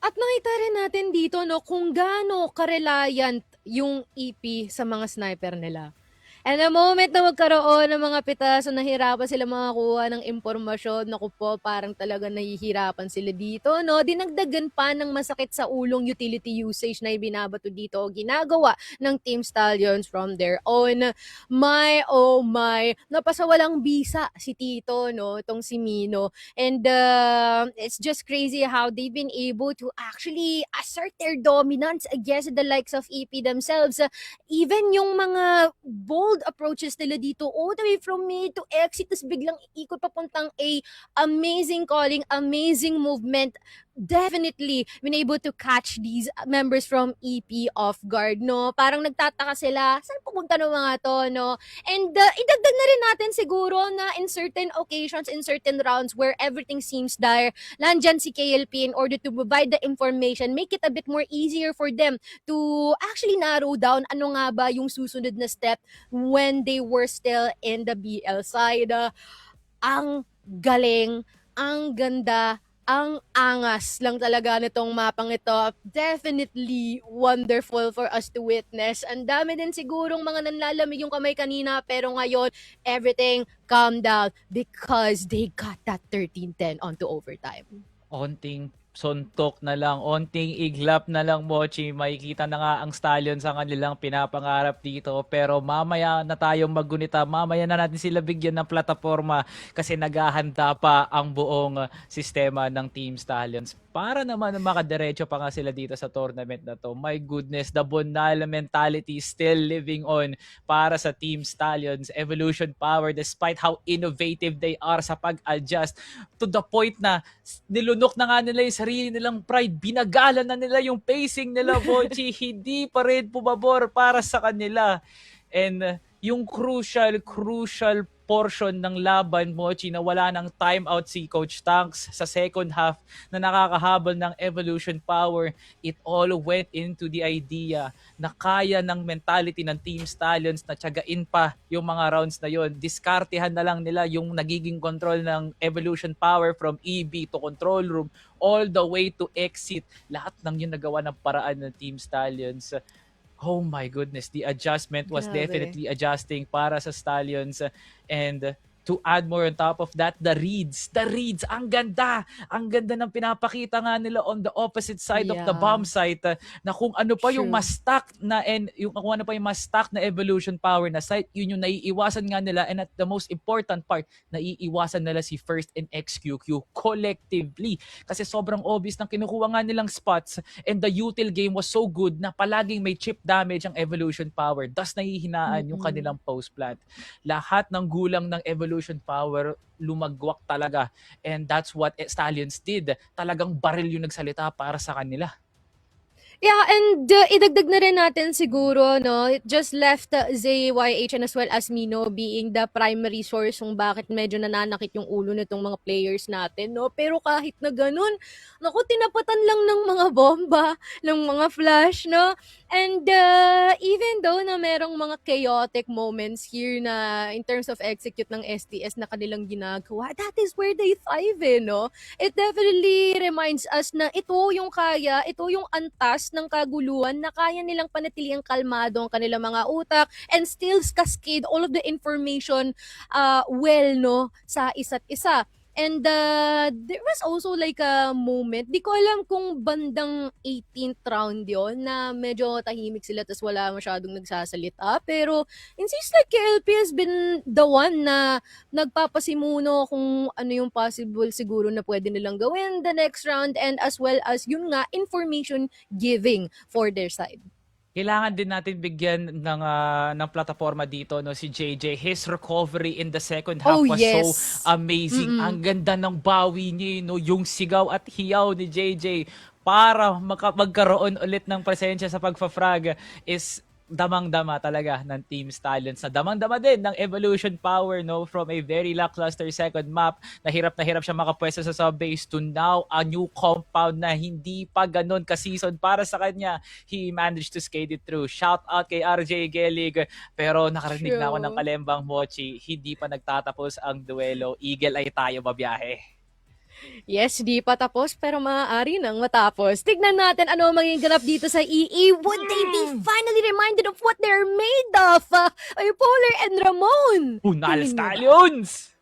At nakita rin natin dito, no, kung gaano ka-reliant yung EP sa mga sniper nila. And the moment na magkaroon ng mga pitaso, nahirapan sila makakuha ng impormasyon, naku po, parang talaga nahihirapan sila dito, no? Dinagdagan pa ng masakit sa ulong utility usage na ibinabato dito, ginagawa ng Team Stallions from their own. My, oh my, napasawalang bisa si Tito, no? Itong si Mino. And it's just crazy how they've been able to actually assert their dominance against the likes of EP themselves. Even yung mga bold approaches nila dito all the way from mid to exit, tapos biglang ikot papuntang A, amazing calling, amazing movement. Definitely been able to catch these members from EP off guard, no? Parang nagtataka sila, saan pupunta ng mga to, no? And idagdag na rin natin siguro na in certain occasions, in certain rounds where everything seems dire, nandyan si KLP in order to provide the information, make it a bit more easier for them to actually narrow down ano nga ba yung susunod na step when they were still in the BL side. Ang galing, ang ganda, ang angas lang talaga nitong mapang ito. Definitely wonderful for us to witness. Ang dami din sigurong mga nanlalamig yung kamay kanina, pero ngayon, everything calmed down because they got that 13-10 onto overtime. Onting suntok na lang, onting iglap na lang, Mochi. Makikita na nga ang Stallions ang kanilang pinapangarap dito. Pero mamaya na tayong maggunita. Mamaya na natin sila bigyan ng plataforma kasi naghahanda pa ang buong sistema ng Team Stallions para naman makadiretso pa nga sila dito sa tournament na to. My goodness, the Bonal mentality still living on para sa Team Stallions. Evolution Power, despite how innovative they are sa pag-adjust, to the point na nilunok na nga nila yung sarili nilang pride, binagalan na nila yung pacing nila, Bochi. Hindi pa rin pumabor para sa kanila. And yung crucial portion ng laban, Mochi, na wala ng timeout si Coach Tanks sa second half na nakakahabol ng evolution power. It all went into the idea na kaya ng mentality ng Team Stallions na tiyagain pa yung mga rounds na yon. Diskartehan na lang nila yung nagiging control ng evolution power from EB to control room all the way to exit. Lahat ng yun nagawa ng paraan ng Team Stallions. Oh my goodness, the adjustment was Grabe. definitely adjusting para sa Stallions. And to add more on top of that, the reads, ang ganda ng pinapakita nga nila on the opposite side of the Yeah, bomb site, na kung ano pa yung true. mas stuck na, and yung kung ano pa yung mas stuck na evolution power na site, yun yung naiiwasan nga nila. And at the most important part, naiiwasan nila si First and XQQ collectively, kasi sobrang obvious ng kinukuha nga nilang spots, and the util game was so good na palaging may chip damage ang evolution power, thus nahihinaan yung Mm-mm. kanilang post plant. Lahat ng gulang ng evolution power lumagwak talaga, and that's what Stallions did. Talagang baril yung nagsalita para sa kanila. Yeah, and idagdag na rin natin siguro, no, it just left ZYH and as well as Mino being the primary source kung bakit medyo nananakit yung ulo nitong mga players natin, no. Pero kahit na ganun, naku, tinapatan lang ng mga bomba, ng mga flash, no. And even though na merong mga chaotic moments here na in terms of execute ng STS na kanilang ginagawa, that is where they thrive, no. It definitely reminds us na ito yung kaya, ito yung antas ng kaguluhan na kaya nilang panatiliang kalmado ang kanilang mga utak and still cascade all of the information well, no, sa isa't isa. And there was also like a moment, di ko alam kung bandang 18th round yon na medyo tahimik sila tas wala masyadong nagsasalita. Pero it seems like KLP has been the one na nagpapasimuno kung ano yung possible siguro na pwede nilang gawin the next round, and as well as yun nga, information giving for their side. Kailangan din natin bigyan ng plataforma dito, no, si JJ. His recovery in the second half Oh was so yes. amazing. Mm-mm. Ang ganda ng bawi niya, no, yung sigaw at hiyaw ni JJ para magkaroon ulit ng presensya sa pagfa-frag is damang-dama talaga ng Team Stallions, na damang-dama din ng evolution power, no, from a very lackluster second map. Na hirap siya makapwesto sa sub-base to now a new compound na hindi pa ganun ka-season para sa kanya. He managed to skate it through. Shout out kay RJ Gelig. Pero nakarinig na ako ng True. kalembang Mochi, hindi pa nagtatapos ang duelo. Eagle ay tayo babiyahe. Yes, di pa tapos pero maaari nang matapos. Tignan natin ano ang magiging ganap dito sa EE. Would they be finally reminded of what they're made of? Ay, Polar and Ramon. Unal Tingin nyo ba? Stallions!